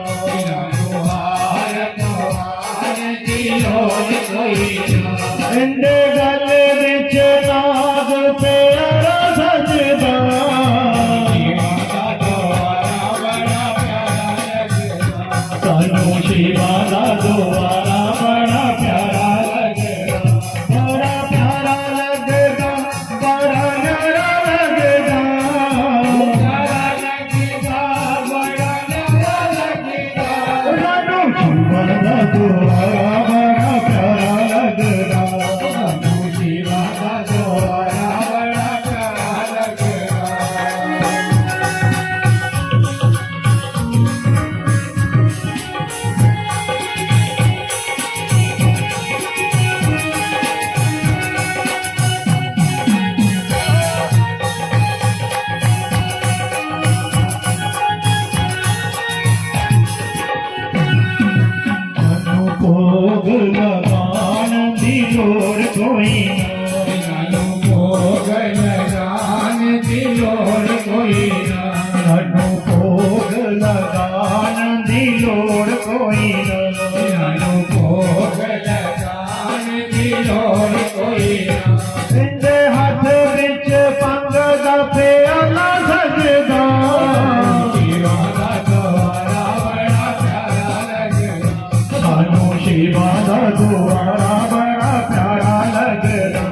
नानू हार पवान दी लोड़ कोई ना। इंदे गल विच नाग प्यारा सजदा, शिवा दा द्वारा बड़ा प्यारा लगदा। सानू शिवा दा द्वारा बड़ा प्यारा लगदा। बड़ा प्यारा लगदा, बड़ा प्यारा लगदा। प्यारा लगदा, बड़ा प्यारा लगदा। सानू शिवा दा द्वारा बड़ा प्यारा लगदा। सानू शिवा दा द्वारा बड़ा प्यारा लगदा। सानू भोग लगान दी लोड़ कोई ना, नानू भोग लगान दी लोड़ कोई ना। सानू भोग लगान दी लोड़ कोई ना। नानू भोग लगान दी लोड़ कोई ना। इंदे हथ विच पंग दा प्याला सजदा, शिवा दा द्वारा बड़ा प्यारा लगदा। सानू शिवा दा द्वारा बड़ा प्यारा लगदा।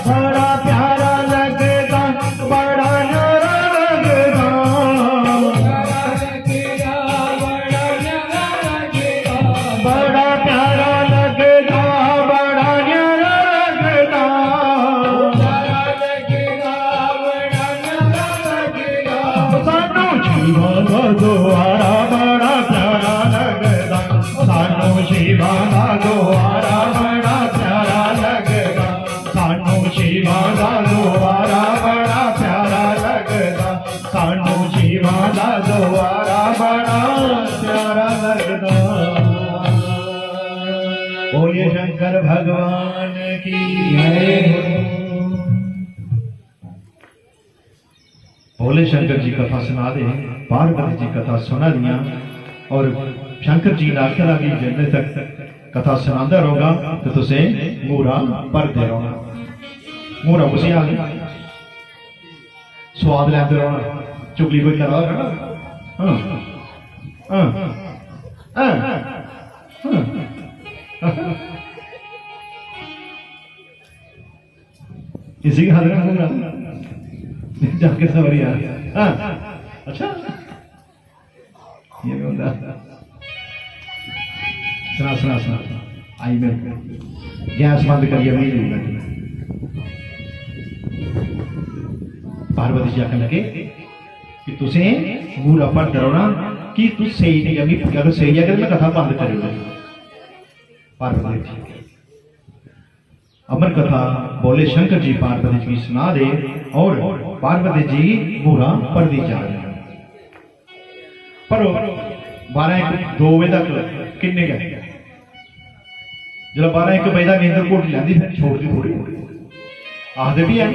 बड़ा प्यारा लगदा, बड़ा प्यारा लगदा। प्यारा लगदा, बड़ा प्यारा लगदा। बड़ा प्यारा लगदा, भगवान की जय हो। भोले शंकर जी कथा सुना दे, पार्वती जी कथा सुना दिया और शंकर जी ने आख्या कि जिन्ने तक कथा सुनांदा रहूंगा तो तुसे मूरा भरते रहना। मूरा कुछ आ गया स्वाद लैंदे रहना, चुगली कोई करा रहना। हाँ हाँ हाँ इसी का हाथ मूरा जाके सवरी आ। हाँ अच्छा ये भी होता। सुना सुना सुना आई मैं गैस बंद करिए नहीं दूंगा। पार्वती जी आखन लगे कि तुसे मूरा पर डरोना कि तू सही नहीं अभी अगर सही है मैं कथा बंद करूंगा। पार्वती जी अमर कथा बोले शंकर जी पार्वती जी की सुना दे और पार्वती जी मूरा पर दी जा रहे हैं। पर 12-1-2 बजे तक किन्ने गए जो 12-1 बजे तक नींद घोट लैंदी फिर छोड़ दी थोड़ी आखदे भी है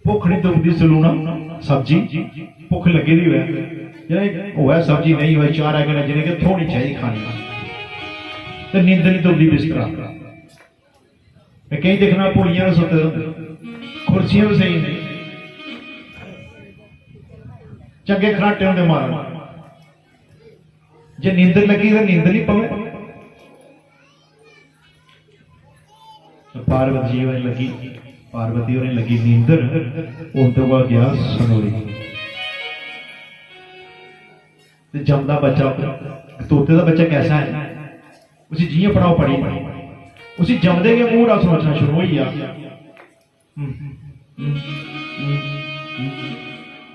भुख नहीं दुखती सलूना सब्जी भुख लगी दी हुआ सब्जी नहीं हुई चार आगे जिन्हें कि थोड़ी चाहिए खानी तो नींद नहीं दुखती बिस्तरा कई देखना पुलियां सुते कुर्सियां भी सही नहीं चंगे खराटे होंगे मारना जे नींद लगी तो नींद नहीं पवे। पार्वती जी होने लगी पार्वती होने लगी नींदर उधर बाद गया सनोरी जमदा बच्चा तोते का बच्चा कैसा है उसी जिया पढ़ाओ पढ़ी उसी जमदे के मूड आ सोचना शुरू हो गया।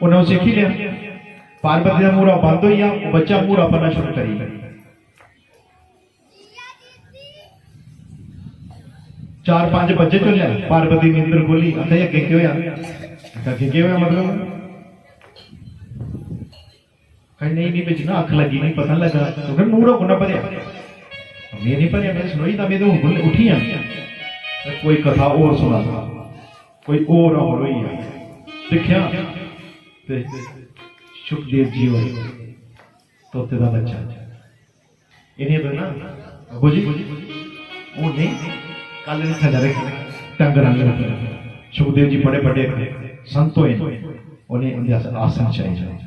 उन्हें सीख ही लिया पार्वती का मूरा बंद हो गया बच्चा मूरा पढ़ना शुरू करी। 4-5 बजे चलिया पार्वती नींदर खोली अगे अगे क्यों मतलब नहीं बिच ना अख लगी नहीं पता लगा तो मूरा को ना भरिया मैं नहीं भरिया मैं सुनोई था मैं तो उठी कोई कथा और सुना कोई और हुई है देखिया सुखदेव जी हो तोते का बच्चा इन्हें तो ना बुझी वो नहीं कल टंग रंग सुखदेव जी बड़े बड़े संत हुए उन्हें उनके आसन चाहिए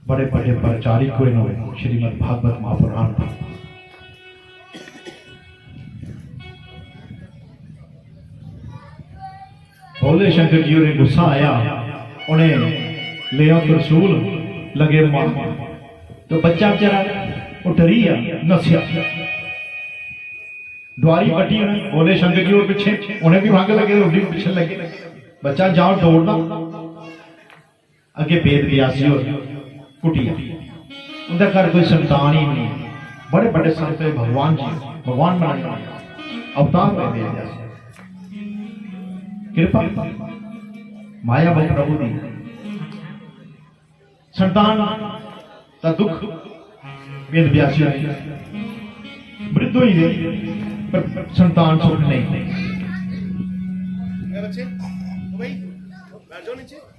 बड़े बड़े प्रचारिक हुए श्रीमद् भागवत महापुराण भोले शंकर जी ने गुस्सा आया उन्हें ले त्रिशूल लगे मार तो बच्चा बेचारा वो डरी नसिया द्वारी पट्टी भोले शंकर जी और पीछे उन्हें भी भाग लगे रोटी पीछे लगे बच्चा जाओ दौड़ना अगे वेद व्यासी और कुटिया उनका घर कोई संतान ही नहीं बड़े बड़े संत भगवान जी भगवान बनाने अवतार में वेद व्यासी कृपा माया बल प्रभु दी संतान का दुख वेद व्यासी वृद्ध ही दे पर संतान सुख नहीं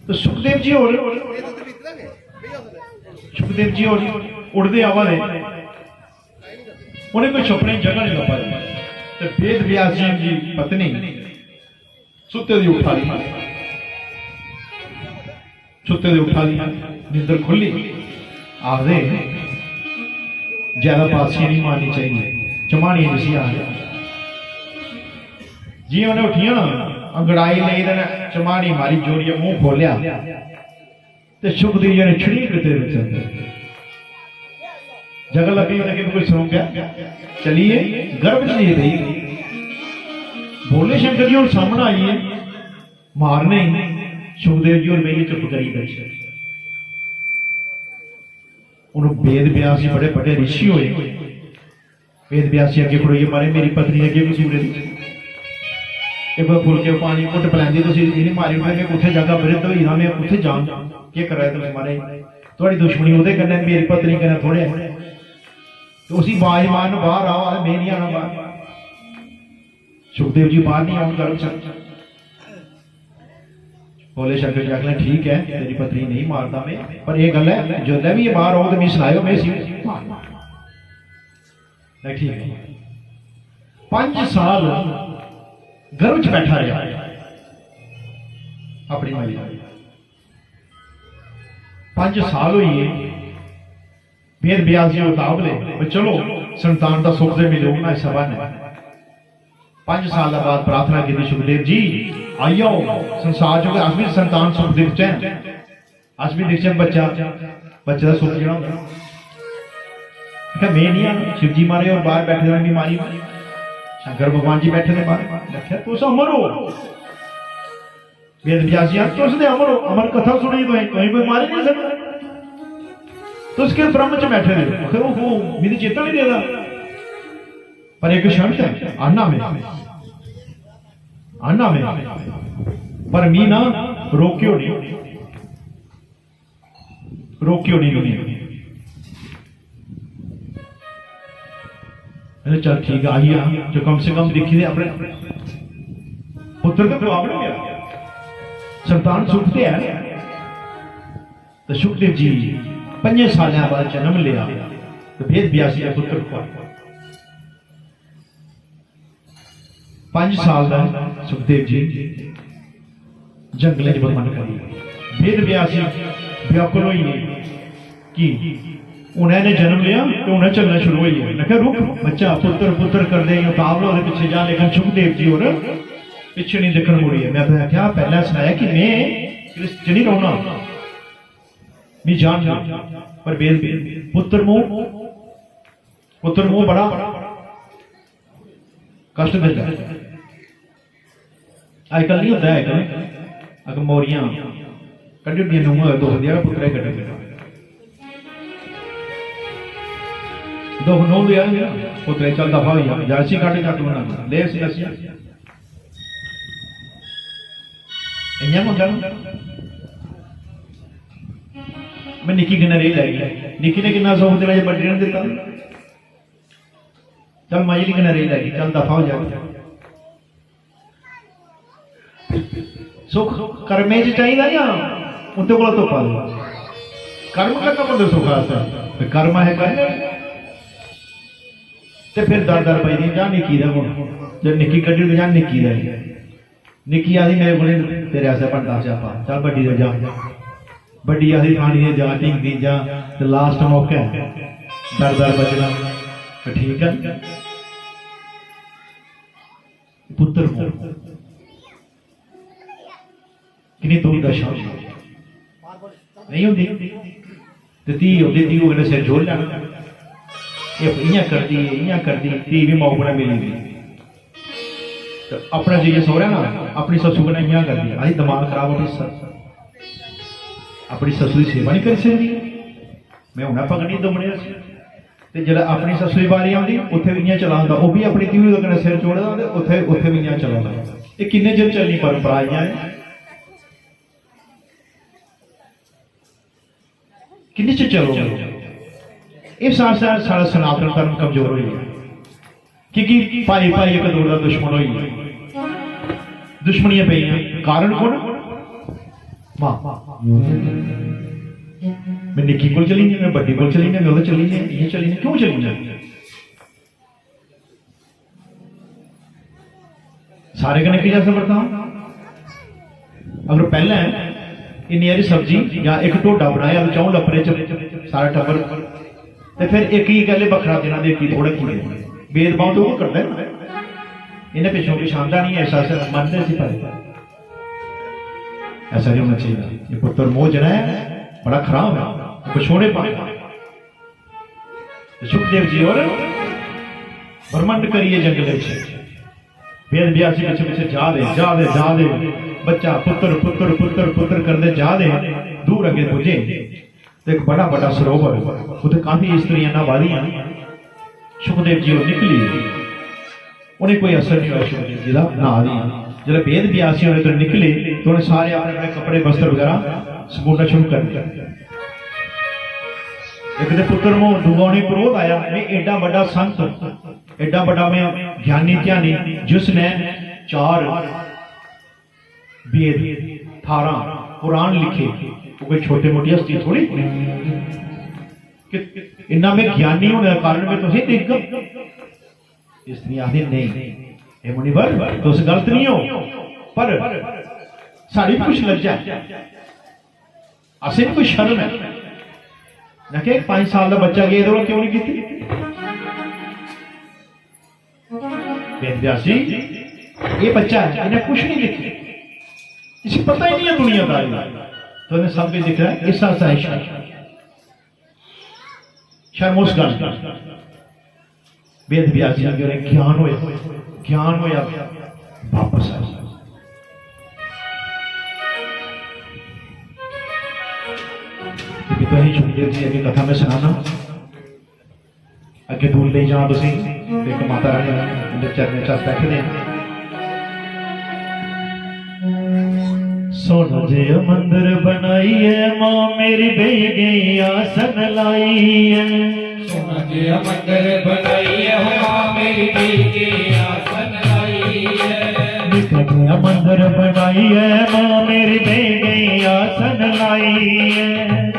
तो सुखदेव जी और उड़ते आवा दे उन्हें कोई छुपने जगह नहीं लपा तो वेद व्यास जी पत्नी सुते दी उठा ली सुते दी उठा ली निंदर खुली आखदे ज्यादा पासियां नहीं मारनी चाहिए चमानी जिसी आ जी उन्हें उठिया अंगड़ाई नहीं देना चमानी मारी जोड़िया मुंह खोलिया ते सुखदेव जी ने छिड़ी जगह लगी उन्हें कोई सुन गया चलिए गर्भ चलिए गई भोले शंकर जी और सामने आइए मारने सुखदेव जी और मेरी चुप करी बैठे उन्होंने वेद व्यास जी बड़े बड़े ऋषि हुए वेद व्यास जी अगे खड़ोइए मारे मेरी पत्नी अगे कसूर एक बार फुल के पानी घुट पिलांदी इन्हें मारी उठा मैं कुछ जगह वृद्ध हुई ना मैं कुछ जान क्या कर रहे थे मारे थोड़ी दुश्मनी उहदे कन्नै मेरी पत्नी कन्नै थोड़े तो उसी बाज मारन बाहर आओ, आखदे मैं नहीं आना बाहर। सुखदेव जी बाहर नहीं आउण गर्भ च। बोले शंकर जी आखने ठीक है तेरी पत्नी नहीं मारता मैं, पर यह गल है जो भी ये बाहर आओ तो मैं सुनायो मैं ठीक है। 5 साल गर्भ च बैठा रहा अपनी माई। 5 साल हुई वेद व्यास जी उतावले चलो संतान का सुख दे मिलो ना सभा ने। 5 साल बाद प्रार्थना की सुखदेव जी आइयो संसार जो अस भी संतान सुख दिखचे, अस भी दिखचे बच्चा का सुख जो मैं नहीं आना। शिव जी मारे और बाहर बैठे हुए बीमारी, शंकर भगवान जी बैठे थे बाहर। तुस अमर हो वेद व्यास जी, तुस दे अमर हो, अमर कथा सुनी तो कोई मारे नहीं सकता। तो उसके ब्रह्म च बैठे थे, ओहो मेरी चेता नहीं देता। पर एक शर्त है आना में, आना में, पर मी ना रोक्यो नहीं, रोक्यो नहीं। चल ठीक है आइए, जो कम से कम दिखी दे अपने पुत्र का प्रॉब्लम है, संतान सुखते है। तो सुखदेव जी 5 साल बाद जन्म लिया, तो वेद व्यास जी पुत्र को 5 साल का सुखदेव जी जंगल भ्रमण करी। वेद व्यास जी व्याकुल हुई कि उन्होंने जन्म लिया तो उन्हें चलना शुरू हुई है। मैं रुक बच्चा पुत्र पुत्र कर दे उतावलो पीछे जा, लेकिन सुखदेव जी और पीछे नहीं देखने मुड़ी है। मैं क्या पहले सुनाया कि मैं च नहीं रहना, मैं जान पर बेल पुत्र मोह बड़ा कष्ट देता है। अजकल नहीं होता है, अगर मोरियां कड्डी दी नूह दुख दिया पुत्र कड्डे दुख नो दिया पुत्र चल दफा हुई जासी काटे काट बना ले सी इन्या होंदा। मैं निकी किन्ना रही लगी, निकी ने किन्ना सुख दिला, बड्डी ने दिता। चल मजली किन्ना रही लगी, चल दफा हो जा। सुख कर्मे च चाहिए या उनते को तो पा कर्म करना बंदे सुख आता कर्म है करने ते फिर दर दर पई जा निकी दा जब निकी कड्डी तो जा निकी दा निकी आदि मेरे को तेरे आसे पंडा स्यापा चल बड्डी दे जा, बड्डी आदि खानी दे जा, टिक दी जा, ते लास्ट मौका है दर दर बचना। तो ठीक है पुत्र कितनी दूर दशा नहीं होती, तो धी होती धी होने सिर झोल जाना, इं कर दी धी भी मौक ने मिली गई। तो अपना जी सोहरा ना अपनी ससू ने इं कर दिया, अभी दिमाग खराब हो अपनी ससू की सेवा नहीं कर सकती, मैं उन्हें पगड़ी दमने ते जरा अपनी ससू की बारी आती उत्थे भी इं चलाता, वो भी अपनी धी कने सिर जोड़दा उत्थे भी इं चलाता। ये किन्ने चिर चलनी परंपरा है, किन्ने चिर चलो। इस सारा सनातन धर्म कमजोर हुई है क्योंकि भाई भाई एक दूर का दुश्मन हुई है, दुश्मनियां पई हैं। कारण कौन? मां। मैं निक्की को चली नहीं, मैं बड़ी को चली नहीं, मैं उधर चली नहीं, ये चली नहीं, क्यों चली नहीं? सारे कने की जा समझता हूं। अगर पहले इन्नी हारी सब्जी या एक ढोडा बनाया चाहूं लपरे च सारा टब्बर, तो फिर एक ही गल बखरा देना दे की थोड़ा की भेदभाव तो वो करता है, इन्हें पिछों की शानदा नहीं है, ऐसा मानते सी पर ऐसा नहीं होना चाहिए। ये पुत्र मोह जना है बड़ा खराब है, पिछोड़े पाए। सुखदेव जी और भ्रमंड करिए जंगल वेद व्यास जी पीछे पीछे जा दे बच्चा पुत्र पुत्र पुत्र पुत्र करते जा दे। दूर अगे पुजे तो एक बड़ा बड़ा सरोवर, उसे काफी स्त्रियां ना वालियां। सुखदेव जी और निकली, उन्हें कोई असर नहीं हुआ सुखदेव जी का ना आदि। जब वेद व्यास जी उधर निकले तो उन्हें सारे अपने अपने कपड़े वस्त्र वगैरह समेटना शुरू कर दिया। एक दे पुत्र मोह दुगौनी क्रोध आया, मैं एडा बड़ा संत, एडा बड़ा मैं ज्ञानी ज्ञानी, जिसने 4 वेद 18 कुरान लिखे, वो कोई छोटे मोटी हस्ती थोड़ी इन्ना में ज्ञानी होने के कारण में तुम देख इसलिए आदि नहीं ये मुनिवर तुस गलत नहीं हो, पर साड़ी कुछ लज्जा असें कोई शर्म है ना कि 5 साल का बच्चा गया तो क्यों नहीं की व्यासी ये बच्चा है, इन्हें कुछ नहीं लिखा, इसे पता ही नहीं है दुनियादारी, तो इन्हें सब भी दिख रहा है। इस साल है शर्मोस वेद व्यास जी के ज्ञान होया वापस आ तो ही छोटी देर अगे कथा में सुनाना अगे दूर ले जा तुम एक माता रानी चरने च बैठे हैं। सोना जे मंदिर बनाई है मां मेरी बह गई आसन लाई है, सोना जे मंदिर बनाई है मां मेरी बह गई आसन लाई है, निकलिया मंदिर बनाई है मां मेरी बह गई आसन लाई है,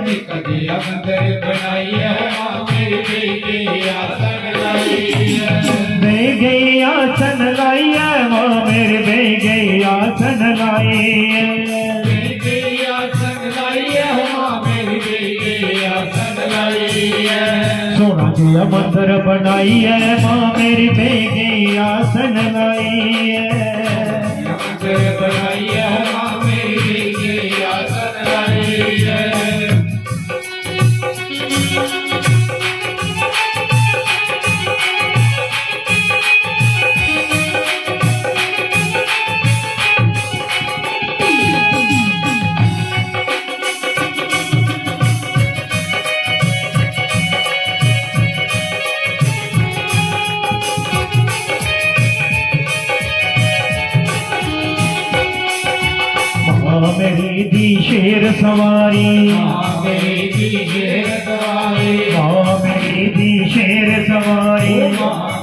निकलिया मंदिर बनाई है मां मेरी बह गई आसन लाई है, बह गई आसन लाई है मां मेरी बह गई आसन लाई है, सोना जी मंदिर बनाई है मां मेरी बह गई आसन लाई है, मंदिर बनाई है मां मेरी बह गई आसन लाई है। मेरी दी शेर सवारी मेरी दी शेर सवारी, मेरी दी शेर सवारी,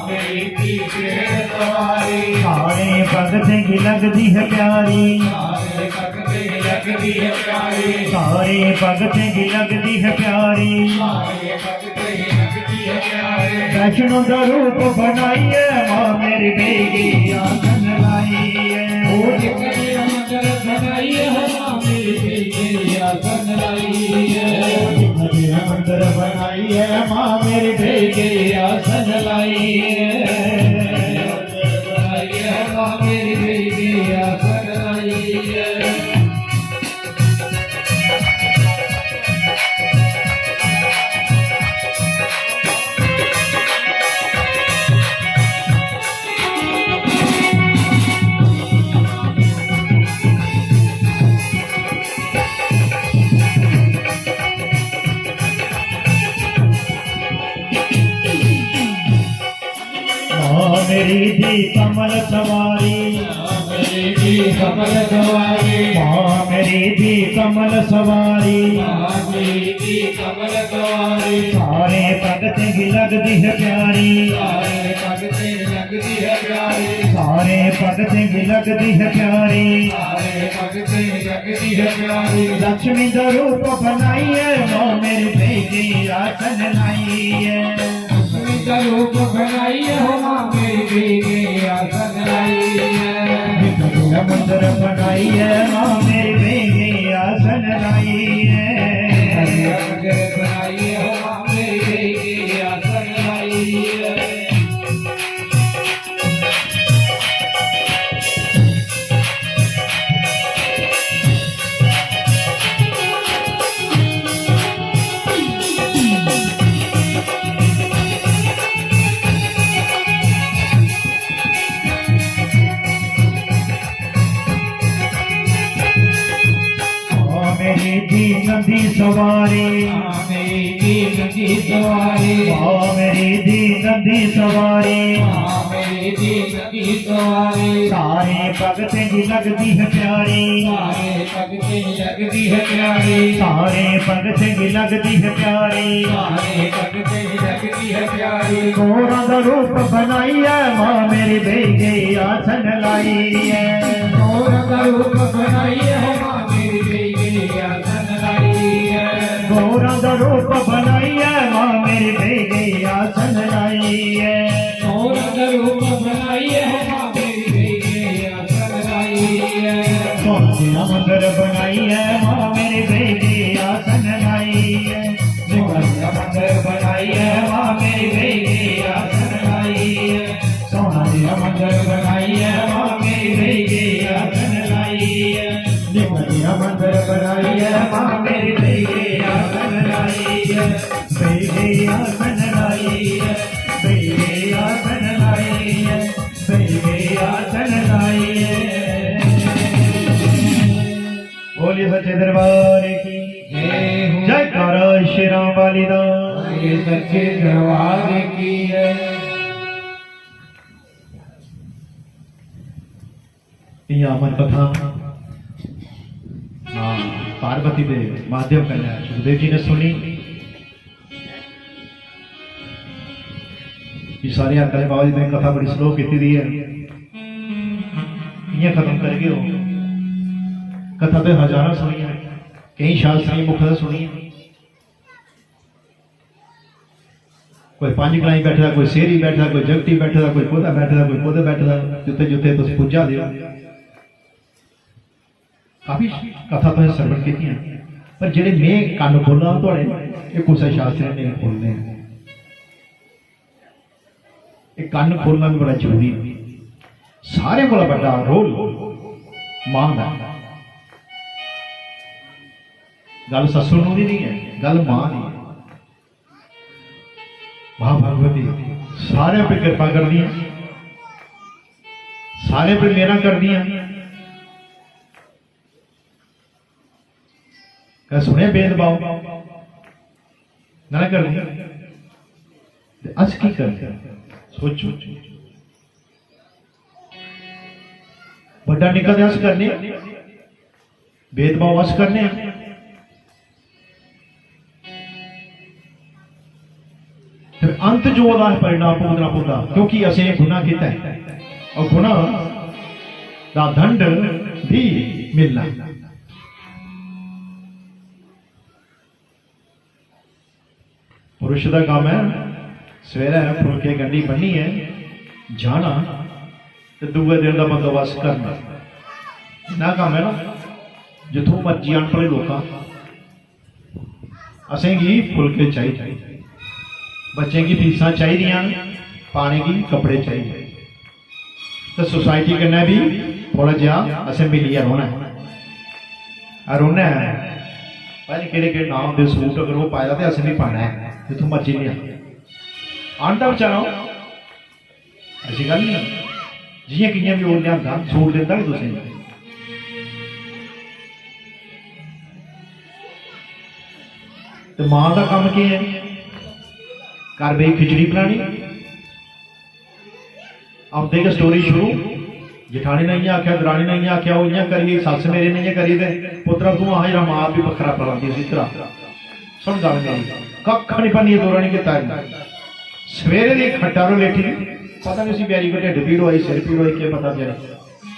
मेरी दी शेर सवारी, सारे भगत की लगती है प्यारी, सारे भगत लगती है प्यारी, सारे भगत की लगती है प्यारी, सारे भगत लगती है प्यारी, वैष्णो का रूप बनाई है मां मेरी बेगी आसन लाई है, ओ जितनी मंदिर बनाई है मां मेरी बेगी आसन लाई है, मंदिर बनाई है मां मेरी बेगी आसन लाई है, बनाई है मां मेरी बेगी आसन लाई है। मेरी दी कमल सवारी, मेरी दी कमल सवारी, मेरी दी कमल सवारी, मेरी दी कमल सवारी, सारे भगत की लगती है प्यारी, सारे भगत लगती है प्यारी, सारे भगत की लगती है प्यारी, सारे भगत लगती है प्यारी, लक्ष्मी का रूप बनाई है मां मेरी बेगी आसन लाई है, लक्ष्मी का रूप बनाई है मां मेरी बेगी आसन लाई है, मंदिर बनाई है मां मेरी बेगी आसन लाई है, मंदिर बनाई है मां मेरी बेगी आसन लाई है। मेरी दी नदी सवारी, मेरी दी की सवारी माँ मेरी दीन दी सवारी माँ मेरी दीन की सवारी सारे भगतें की लगती है प्यारी सारे भगते लगती है प्यारी सारे भगतें की लगती है प्यारी सारे भगते लगती है प्यारी गोरा दा रूप बनाई है माँ मेरी बेगे आसन लाई है और रूप बनाई है माँ मेरी बेगी आसन लाई है गोरा दा रूप बनाई है माँ मेरी बेगे आसन लाई है और रूप बनाई है माँ मेरी बेगी आसन लाई है सोनिया मंदिर बनाई है माँ मेरी बेगे आसन लाई है सोनिया मंदिर बनाई है माँ मेरी बेगे आसन लाई है सोनिया मंदिर बनाई है माँ मेरी बेगे आसन लाई है सोनिया मंदिर बनाई है माँ मेरी बेगे आसन लाई है बेगे आसन लाई है बेगे आसन लाई है बेगे आसन लाई है बोलिए सच्चे दरबार की जय करो श्री राम वाली दा ये सच्चे दरबार की है ये अमर कथा पार्वती के माध्यम करना सुखदेव जी ने सुनी ये सारे आकर बाबा जी ने कथा बड़ी स्लो की दी है ये खत्म कर गए हो कथा तो हजारों सुनी है कई साल सुनी मुखदा सुनी है कोई पांच कलाई बैठा कोई शेरी बैठा कोई जगती बैठा कोई पोदा बैठा कोई पोदे बैठा जुते जुते तो पूजा दे काफी कथा तो सरवण की पर जेडे मैं कन खोलना थोड़े ये कुछ शास्त्र नहीं खोलने ये कन खोलना भी बड़ा जरूरी है सारे को बड़ा रोल मां का गल ससुर नूं दी नहीं है गल मां दी है मां भगवती सारे पे कृपा कर दी सारे पे मेरा कर दिया क्या सुने भेदभाव ना कर दिया अस की कर सोचो बड़ा निकल अस करने भेदभाव अस करने फिर अंत जो ओदा परिणाम भुगतना पौंदा क्योंकि असें गुनाह किया है और गुनाह दा दंड भी मिलना पुरुष का काम है सवेरे फुलके गंढी बनी है जाना तो दूसरे दिन का बंदोबस्त करना ना काम है ना जिथों मर्जी अनपढ़े लोग असें गी फुलके चाहिए बच्चे की फीसा चाहिए पाने की कपड़े चाहिए तो सोसाइटी कन्नै भी थोड़ा जहा असें मिलिए रोना रोना है पहले कि नाम के सूट अगर वो पाया तो असें भी पाना है जितों मर्जी लिया आंदा बेचारा ऐसी गल नहीं जियां कियां भी वो लिया सूट देता भी तुसें तो मां का काम की है घर बही खिचड़ी बनानी आते के स्टोरी शुरू जेठानी ने इं आख्या दरानी ने इं आख्या वो इं करिए सस मेरे ने इं करिए पुत्रा तू आ जरा मां भी बखरा पलाती सी तरह सुन गल मेरी कख नहीं बनी दौरा नहीं किता सवेरे दी खट्टा रो लेटी पता नहीं प्यारी को ढिड पीड़ होई सिर पीड़ होई के पता मेरे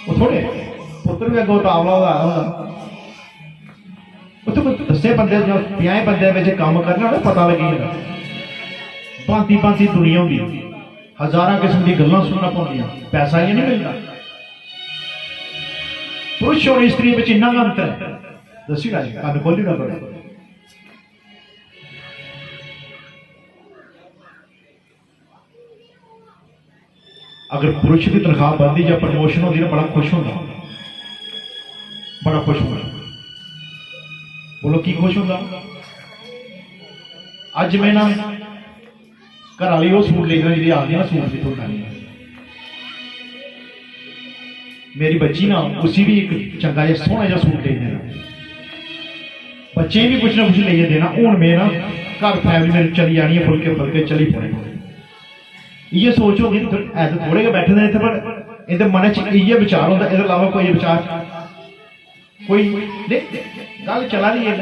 वो थोड़े पुत्र भी अगो तावला होता दसे बंदे जो 50 बंदे काम करना पता लगी भांति भांति दुनिया होगी हजारा किस्म की गल्लां सुनना पौंदियां पैसा ही नहीं मिलता पुरुष और स्त्री में इन्ना अंतर है दसी ना कन खोली ना पड़े अगर पुरुष की तनख्वाह बढ़ती या प्रमोशन होती ना बड़ा खुश होगा बड़ा खुश होगा बोलो की खुश होगा अज मैं ना घर वाली वो सूट लेना जी आती ना सूट जितों लानी मेरी बच्ची ना उसी भी एक चंगा सोहना जहा सूट ले देना बच्चे भी कुछ ना कुछ ले देना हूँ मैं ना घर फैमिली मेरी चली जानी है, फुलके फुलके चली पौने। ये सोच होगी ऐसे थोड़े के बैठे ने इतने, पर इहदे मन च इयै विचार होंदा, इहदे अलावा कोई विचार कोई नहीं। गल चला रही है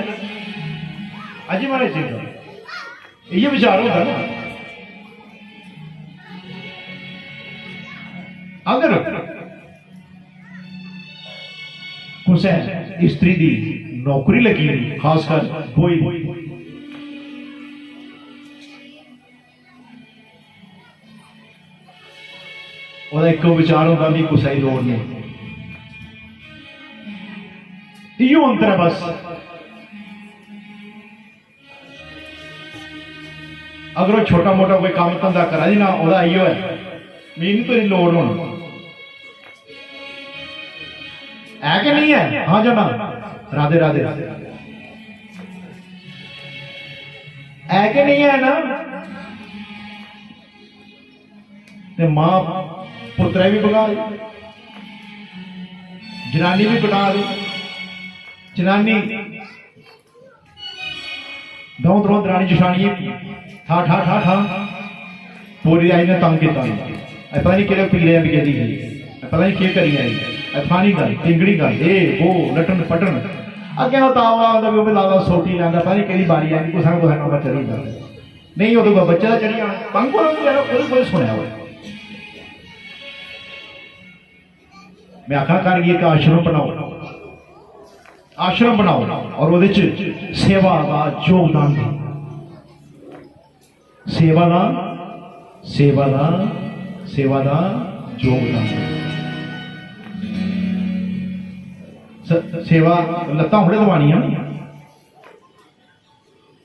अजी महाराज जी का इयै विचार होंदा ना। अगर कुसै स्त्री दी नौकरी लगी हुई, खासकर कोई ओहदा इक्को विचार होता भी कुसै दी लोड़ नहीं, इयो अंतर है बस। अगर वो छोटा मोटा कोई काम धंधा करा दी ना, ओहदा इयो है भी नहीं तेरी लोड़ होनी है कि नहीं है। हाँ जाना राधे राधे है कि नहीं है ना। ते मां पुत्रा भी बगा दी, जनानी भी बना दी, जनानी दो दो दरानी जठानी ठा ठा ठा ठा पूरी आई ने तंग किया, पता नहीं कि पीले भी कहती गई, पता नहीं क्या करी आई, फानी गल टिंगड़ी गल ए वो लटन पटन अगे तावा लाला सोटी लाता, पता नहीं कि बारी आई कुछ कुछ नंबर चली जाता नहीं, वो बच्चे का चढ़ी आना तंग को सुनया हुआ। मैं आखा कर एक आश्रम बनाओ, आश्रम बनाओ और वो सेवा का योगदान दे, सेवा का सेवा का सेवा का योगदान दे। सेवा लत्तां थोड़े दबानियां,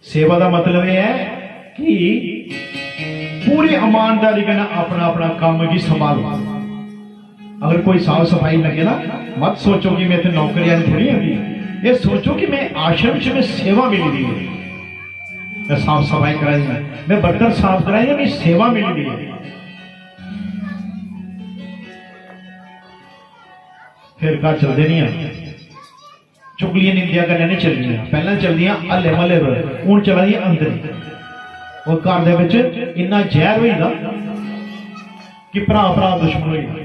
सेवा का मतलब यह है कि पूरी ईमानदारी के अपना अपना काम की संभालो। अगर कोई साफ सफाई लगे ना, मत सोचो कि मैं नौकरियां थोड़ी होगी, ये सोचो कि मैं आश्रम से मैं सेवा मिली दी है, मैं साफ सफाई कराई है, मैं बर्तन साफ कराई है, मैं सेवा मिली दी है। फिर घर चलते नहीं है, चुगलियां निंदिया करने नहीं चलनियां, पहले चलदियां हल्ले महल्ले पर, हूं चला दी अंदर। और घर दे इन्ना जहर होईदा कि भरा भरा दुश्मन होईदा।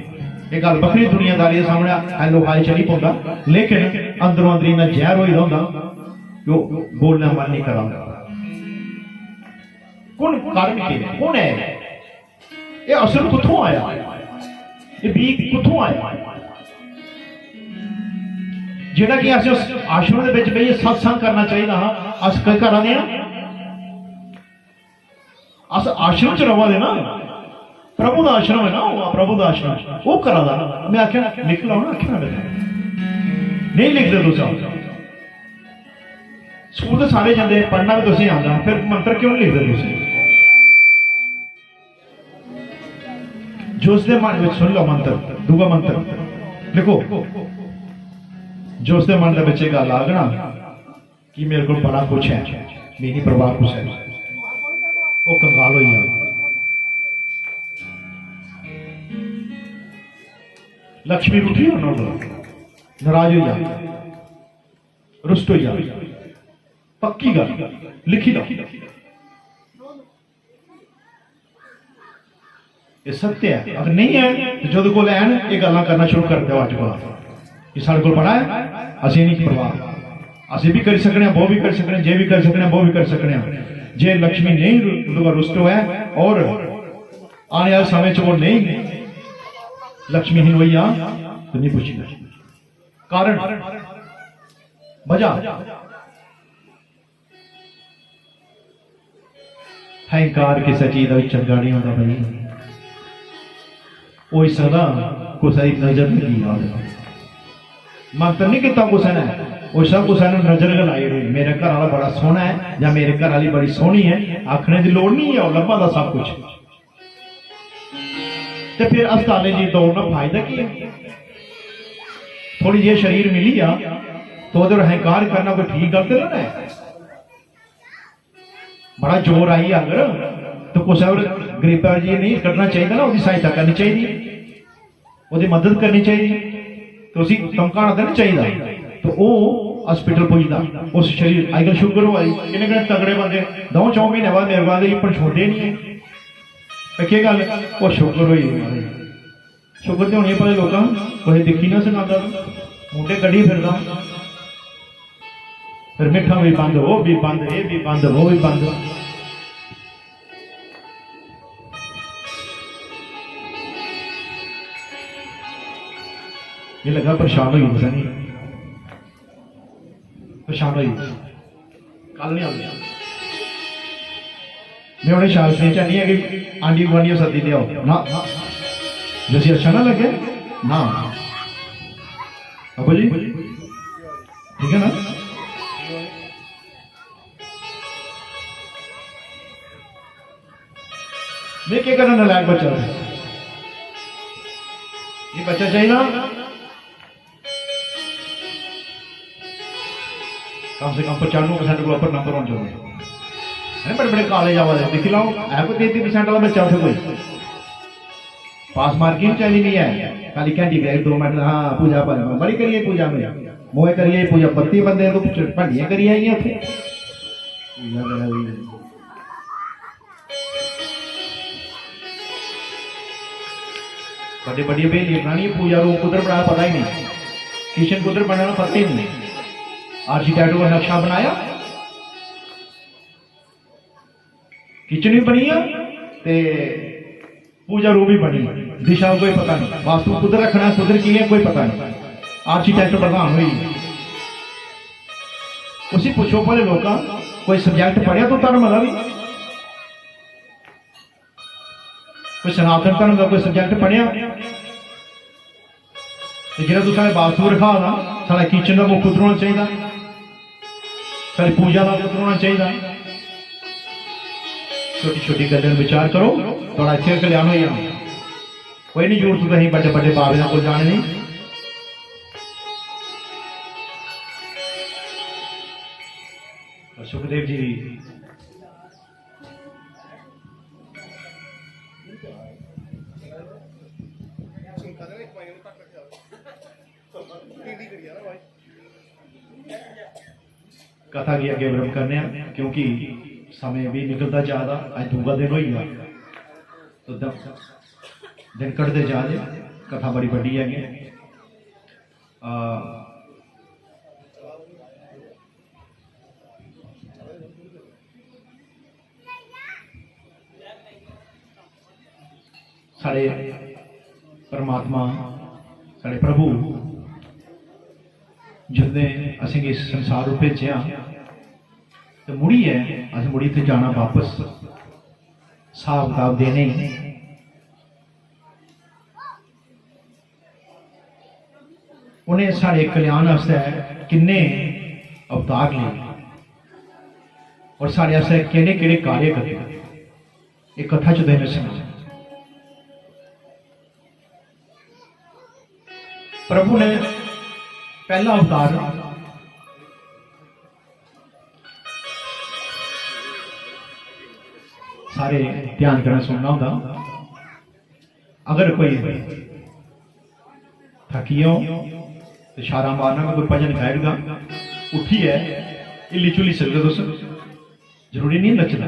एक गल बखरी दुनियादारी सामने हेलो हाई चली पौंदा, लेकिन अंदरों अंदर इन्ना जहर होईदा हुंदा जो बोलना मन नहीं करा। कौन कारण के कौन है ये, असर कुत्थों आया, ये बीक कुत्थों आया, जेड़ा कि अस आश्रम दे विच बेहिए सत्संग करना चाहिए। हाँ अस घर आने अस आश्रम च रवा दे ना, प्रभु का आश्रम है ना, वो प्रभु का आश्रम वो करा दा। मैं आख्या लिख लो ना, आख्या नहीं लिखते तुम, स्कूल तो सारे जाते पढ़ना भी तुम आता, फिर मंत्र क्यों नहीं लिखते तुम? जो उसके मन में सुन लो मंत्र, दूगा मंत्र लिखो, जो उसके मन के बच्चे गल आगना कि मेरे को बड़ा कुछ है, मेरी परवाह कुछ है, वो कंगाल हो जाए। लक्ष्मी रूठी नाराज हो जाए, रुष्ट हो जाए, पक्की गल लिखी लो, ये सत्य है। अगर नहीं है तो जो को लैन ये गल्लां करना शुरू कर दो, अज को साढ़े को पढ़ा है, असीं नहीं परवाह, असीं भी कर सकने, वो भी कर सकने, जे भी कर सकने, वो भी कर सकने। जे लक्ष्मी नहीं रुष्ट हुआ और आने वाले समय वो नहीं लक्ष्मीहीन हुई तो नहीं पूछी कारण वजह अहंकार किसी चीज का चंगा नहीं होता भाई, वो इस कुछ नजर नहीं आ मंत्र नहीं किता कुछ ने, वो सब कुछ नजर गलाई हुई, मेरे घर वाला बड़ा सोहना है या मेरे घर वाली बड़ी सोहनी है, आखने की लोड़ नहीं है, लभा दा सब कुछ। तो फिर अस्पताले जी दौड़ना फायदा की है? थोड़ी जी शरीर मिली आ तो उधर अहंकार करना कोई ठीक गलत ना है। बड़ा जोर आई अगर तो कुछ और गरीबा जी नहीं करना चाहिए ना, उसकी सहायता करनी चाहिए, उसकी मदद करनी चाहिए, तो उसी धमकाना तो नहीं चाहिए। तो वो हॉस्पिटल पुजदा उस शरीर अजकल शुगर होआ दी किन्ने किन्ने तगड़े बंदे 2-4 महीने बाद मेरे बाद पर छोड़दे नहीं है केह् गल वो शुगर होई शुगर ते होनी भले लोकां कोई दिक्खी ना सनांदा मुंडे कड्ढी फिरदा फिर मिठा भी बंद वो भी बंद ये भी बंद वो भी बंद ये लगा परेशान हुई नहीं परेशान हुई कल नहीं आऊंगा मैं उन्हें शास्त्री चाहनी है कि आंडी गुआंढी सदी ले आओ ना जैसे अच्छा ना लगे ना अबू जी ठीक है ना मैं क्या करना नालायक बच्चा ये बच्चा चाहिए ना कम से कम 95% को ऊपर नंबर होने चाहिए है बड़े बड़े कॉलेज आवाज देख लो है कोई 33% वाला बच्चा उठे कोई पास मार्किंग चाहिए नहीं है खाली कैंडी गए 2 मिनट हाँ पूजा पर बड़ी करिए पूजा में मोए करिए पूजा 32 बंदे तो भंडियां करिए आई उठे बड़ी बड़ी बेली बनानी पूजा रूम कुदर बनाया पता ही नहीं किचन कुदर बनाना पता ही नहीं आर्किटेक्ट को नक्शा बनाया किचन भी बनी है पूजा रूम भी बनी दिशा कोई पता नहीं वास्तु कुदर रखना कुदर की है कोई पता नहीं आर्किटेक्ट प्रधान हुई उसी पूछो पहले लोग कोई सब्जेक्ट पढ़िया तो धर्म का भी कोई सनातन धर्म का कोई सब्जेक्ट पढ़िया जो तू साढ़े बाथरूम रखा ना साढ़ा किचन का मुख उधर होना चाहिए सारी पूजा का उधर होना चाहिए छोटी छोटी गल्लें विचार करो थोड़ा इतने कल्याण हो जाना कोई नहीं जरूरत कहीं बड़े बड़े बाबे को जाने नहीं सुखदेव जी कथा की अगे विरम करने क्योंकि समय भी निकलता ज्यादा अज दूसरा दिन हो गया तो दिन कटते जा रहे कथा बड़ी बड़ी है साढ़े परमात्मा साढ़े प्रभु जिसने असें इस संसार को भेजा तो मुड़ी है अस मुड़ी थे जाना वापस हिसाब किताब देने उन्हें साढ़े कल्याण वास्ते किन्ने अवतार लिए और साढ़े वास्ते केड़े केड़े कार्य करते एक कथा च देने समझ प्रभु ने पहला अवतार सारे ध्यान करना सुनना होगा अगर कोई थकियो तो इशारा मारना में कोई भजन गाएगा उठी है इली चुली सकते तुस जरूरी नहीं नचना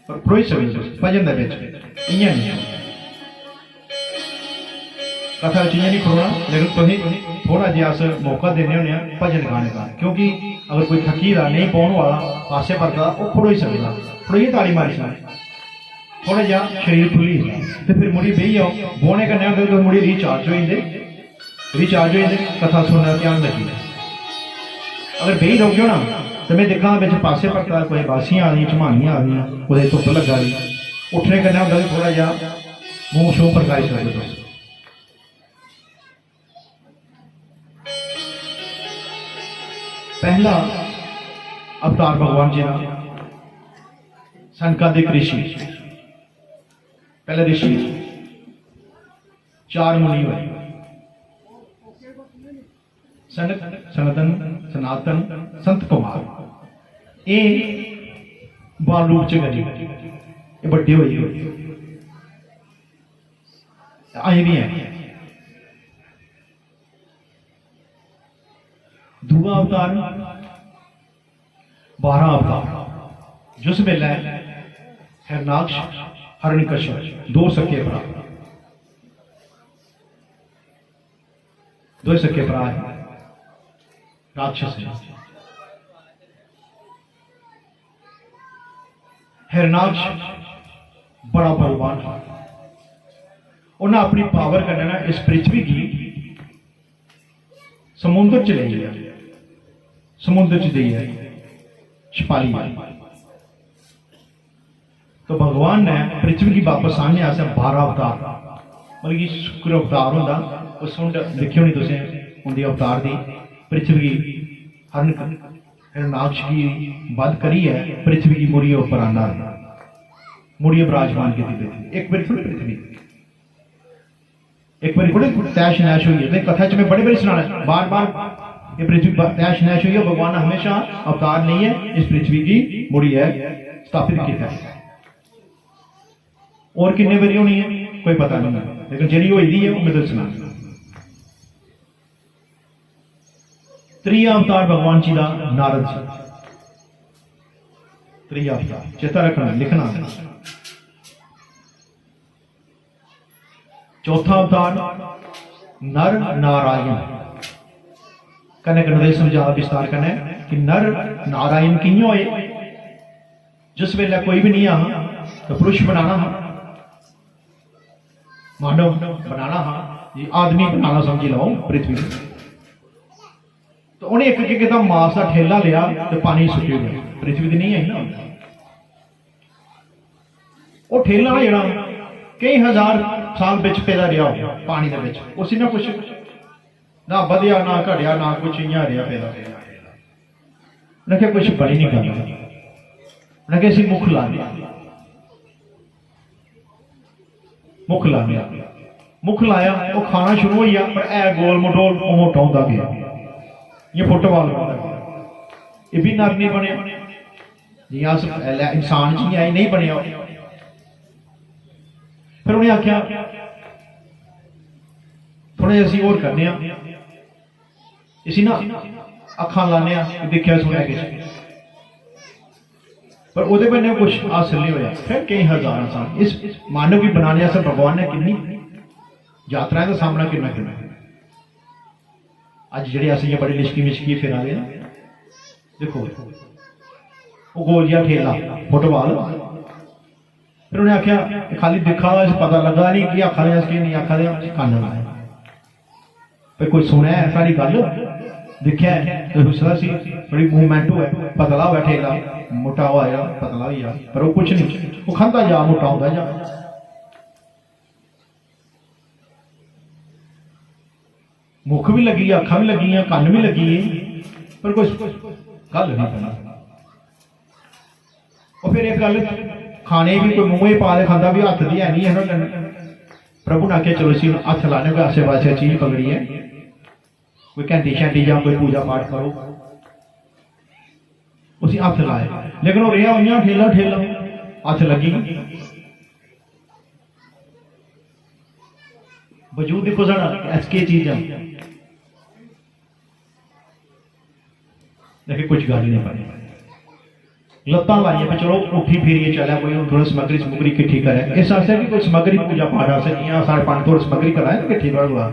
पर परोई सकते भजन का इं नहीं कथा नहीं खड़ोना लेकिन तुम थोड़ा जहा मौका देने होने भजन गाने का क्योंकि अगर कोई थकी दा नहीं पाने वाला पासे परता वो खड़ोई सकता खड़ोइए ताली मारी सकता थोड़ा जहा शरीर खुली तो फिर मुड़ी बही आओ बौने कन्ने तो मुड़ी रिचार्ज हो जाते कथा सुनना ध्यान लगी अगर बही रहोगे ना तो मैं देखा बिच पासे परता कोई बासियां आ गई झमानियां आ गई कोई धुप लगा रही उठने कन्ने होंगे थोड़ा जहा मूँह शूह प्रकाश सकते पहला अवतार भगवान जी का सनकादिक ऋषि पहले ऋषि 4 मुनि हुए सनातन संत कुमार ये बाल रूप च गरी ये बड्डे हुई आई भी है दूआ अवतार 12 अवतार जिस वेले हिरणाक्ष हिरण्यकश्यप दो सके भरा दो सके भरा है राक्षस है हिरणाक्ष बड़ा बलवान है उन्हें अपनी पावर करना इस पृथ्वी की समुद्र च ले लिया समुद्र च दी है छपाली तो भगवान ने पृथ्वी की वापस आने आसे 12 अवतार मतलब कि शुक्र अवतार होंदा उस सुंड लिखी होनी तुसें उनकी अवतार दी पृथ्वी हिरणाक्ष की वध करी है पृथ्वी की मुड़िए ऊपर आना मुड़िए विराजमान की पृथ्वी एक बार थोड़ी पृथ्वी एक बार थोड़ी तैश नैश हुई है कथा च मैं बड़े बड़े सुना बार बार ये पृथ्वी तैश नैश हुई है भगवान ने हमेशा अवतार नहीं है इस पृथ्वी की मुड़ी है स्थापित किया है और किन्ने बारी होनी है कोई पता नहीं लेकिन जी हुई है वो मैं दसना त्रीया अवतार भगवान जी का नारद जी त्रीया अवतार चेता रखना लिखना चौथा अवतार नर नारायण कने कने समझा विस्तार करना कि नर नारायण किं होए जिस वेले कोई भी नहीं आ तो पुरुष बनाना हा मानव बनाना हा ये आदमी बनाना समझी लो पृथ्वी तो उन्हें एक एक मास का ठेला लिया तो पानी सुटी गया पृथ्वी नहीं है ना वो ठेला जरा कई हजार साल बिच पैदा रहा पानी के उसी ना कुछ ना बढ़िया ना घटिया ना कुछ इं रहा पैदा उन्हें कुछ बड़ी नहीं करना उन्हें असी मुख ला लिया मुख ला लिया मुख लाया वो खाना शुरू हो गया पर ए गोल मटोल मोटा होता गया ये फुटबॉल ये भी नर नहीं बने जी अस इंसान जी आई नहीं बने फिर उन्हें आख्या थोड़े असं होर करने इसी ना अखा लाने देखा सुनिया किस पर वो बने कुछ हासिल नहीं होया फिर कई हजार साल इस मानव की बनाने से भगवान ने कितनी यात्राएं का सामना करना करना अज जे अस बड़ी लिशकी मिशकी फिर आ गए देखो वो गोल जिहा खेला फुटबॉल फिर उन्हें आख्या खाली दिखा पता लगा नहीं कि आखा कि नहीं आखा कन लाए भाई कोई सुने सारी गल दिखा तो दूसरा सी बड़ी मूवमेंट हुआ पतला हुआ ठेला मोटा हुआ पतला भी आ पर वो कुछ नहीं वो खाता जा मोटा होता जा मुख भी लगी अखा भी लगी कन भी लगी पर कोई गल नहीं बनी और फिर एक गल खाने भी कोई मुंह पा दे खाता भी हथ दी है नहीं है प्रभु ने आख्या चलो इसी हथ लाने कोई आसे पासे चीज पकड़ी है कोई घंटी शंटी या कोई पूजा पाठ करो उसी हथ लाए लेकिन वो रहा हुई ठेला ठेला हथ लगी वजूद देखो साढ़ा ऐसी चीज देखिए कुछ गल ही नहीं बनी लत्तां लाइया चलो उठी फिरिए चलिया कोई थोड़ी समग्री समग्री किट्ठी करे इस वास्ते भी कोई समग्री पूजा पाठ आसे नहीं साढ़े पांच थोड़ी समग्री कराए किट्ठी बड़ा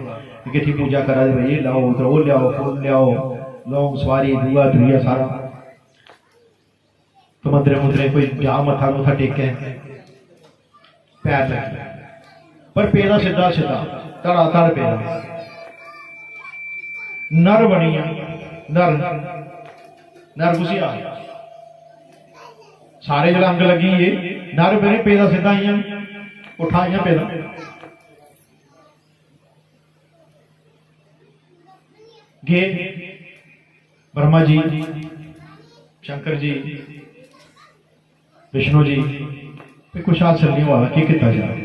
किट्ठी पूजा करा भाई लाओ तो वो लियाओ फूल लियाओ लौंग सवारी दूआ दुआ सारा तो मंदरे मुंदरे कोई जा मथा मुथा टेके पैर लगे पर पेड़ा सीधा सीधा तड़ा तड़ पेड़ा नर बनी नर नर घुसिया सारे जो अंग लगी है नर बने पेड़ा सीधा आई उठाइया पेड़ा गे ब्रह्मा जी शंकर जी विष्णु जी कुछ हासिल नहीं हुआ कि किया जाए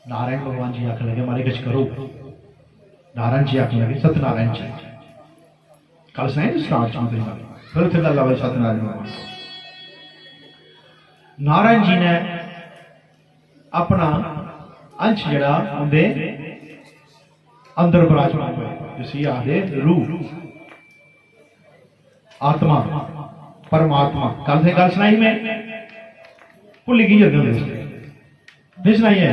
नारायण भगवान जी आख लगे हमारे कुछ करो नारायण जी आख लगे सत्यनारायण जी कल सुनाए स्टार्ट फिर उसे गल आवे सत्यनारायण भगवान नारायण जी ने अपना अंश जड़ा उनके अंदर विराजमान हुए जिसे आदे रूह आत्मा परमात्मा। कल से गल सुनाई मैं भुल की जगह नहीं सुनाई है।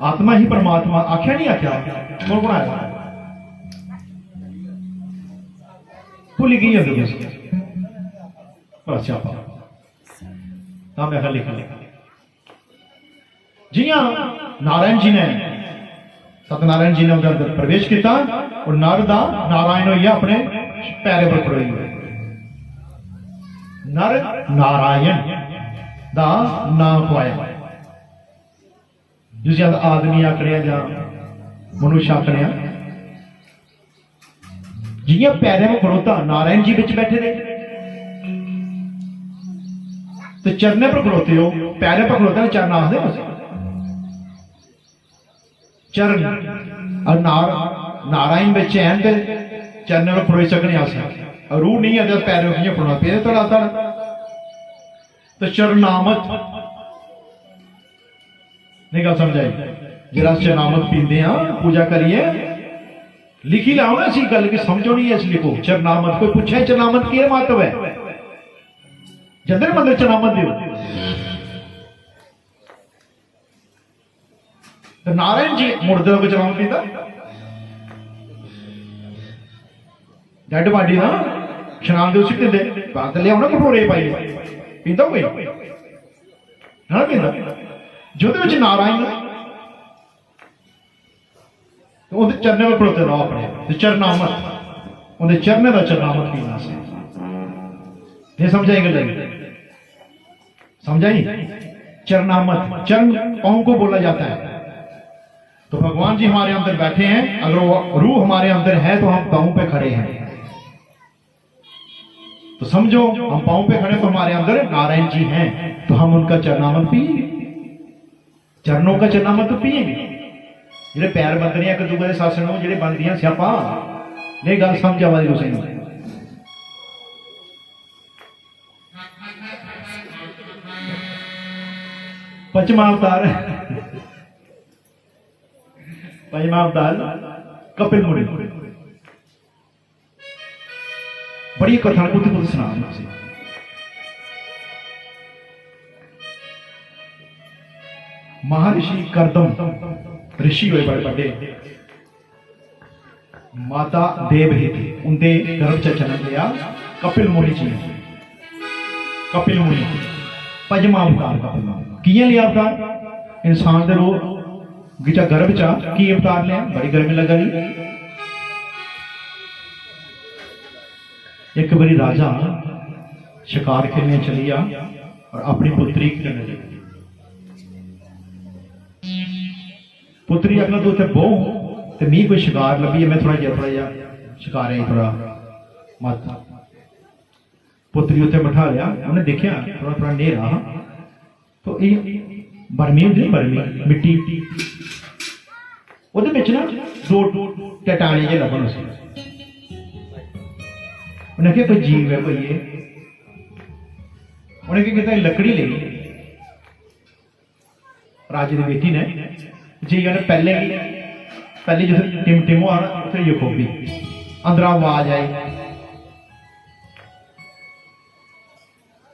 आत्मा ही परमात्मा आख्या नहीं आख्या कौन कौन आया भुल की जगह स्यापा मैं लिखा जियां नारायण जी ने सतनारायण जी ने उनके अंदर प्रवेश किया और नर नारायण हो अपने पैरे पर खड़ोई हुए। नर नारायण दा नाम खुआया जिसे आदमी आखने या मनुष्य आखने जियां पैरे में खड़ोता नारायण जी बिच बैठे रहे तो चरने पर खड़ोते हो पैरे पर खड़ोते चरण आखते चरण और नारायण बच्चे हैं तो चरण में खड़ोई सकने और रूह नहीं है पैरों की खड़ोना पे तड़ा तड़ तो चरनामत नहीं गल समझाई जरा चरनामत पीते हैं पूजा करिए लिखी लाओ ना ऐसी गल की समझो नहीं है लिखो चरनामत कोई पूछे चरनामत की महत्व है जंदर मंदिर चरनामत दो तो नारायण जी मुर्दे को चरनामत पीता डेड बॉडी ना शनान दे उसी दे बात लिया ना कटोरे पाइए पीता कोई ना पीता जो नारायण तो उन्हें चरने में खड़ोते रहो अपने चरनामत उन्हें चरने का चरनामत पीना से ये समझाई गल समझाई चरनामत चरण पांव को बोला जाता है। तो भगवान जी हमारे अंदर बैठे हैं अगर वो रूह हमारे अंदर है तो हम पांव पे खड़े हैं तो समझो हम पांव पे खड़े तो हमारे अंदर नारायण जी हैं तो हम उनका चरनामत पिएंगे चरणों का चरनामत तो पिएंगे जेडे पैर बंदने एक दूसरे शासन जेडे बनदियां स्यापा नहीं गल समझ आवा दी तुसीं पंचमा अवतार कपिल मुनि बड़ी कथा कुछ सुना महर्षि करदम ऋषि हुए बड़े बड़े माता देव ही थी उनके गर्भ च जन्म लिया कपिल मुनि जी कपिल मुनि पंजमा अवतार कपिल मुनि किए लिया अवतार इंसान के रूप गिचा गर्भ चा की अवतार लिया बड़ी गर्मी लगा रही एक बारी राजा शिकार खेलने चलिया और अपनी पुत्री खेलने लगी पुत्री अगला तो बहु तो मी कोई शिकार लभी है मैं थोड़ा जा शिकार है थोड़ा मत पुत्री उत्ते बिठा लिया उन्हें देखा थोड़ा थोड़ा नेरा तो ये बरमी होती बरमी मिट्टी वो ना दो टटाने जे लभन उसे उन्हें क्या कोई जीव है कोई ये उन्हें क्या कहता है लकड़ी ले राजे की बेटी ने जी ने पहले जो टिम टिम हुआ ना फिर ये खोपी अंदर आवाज आई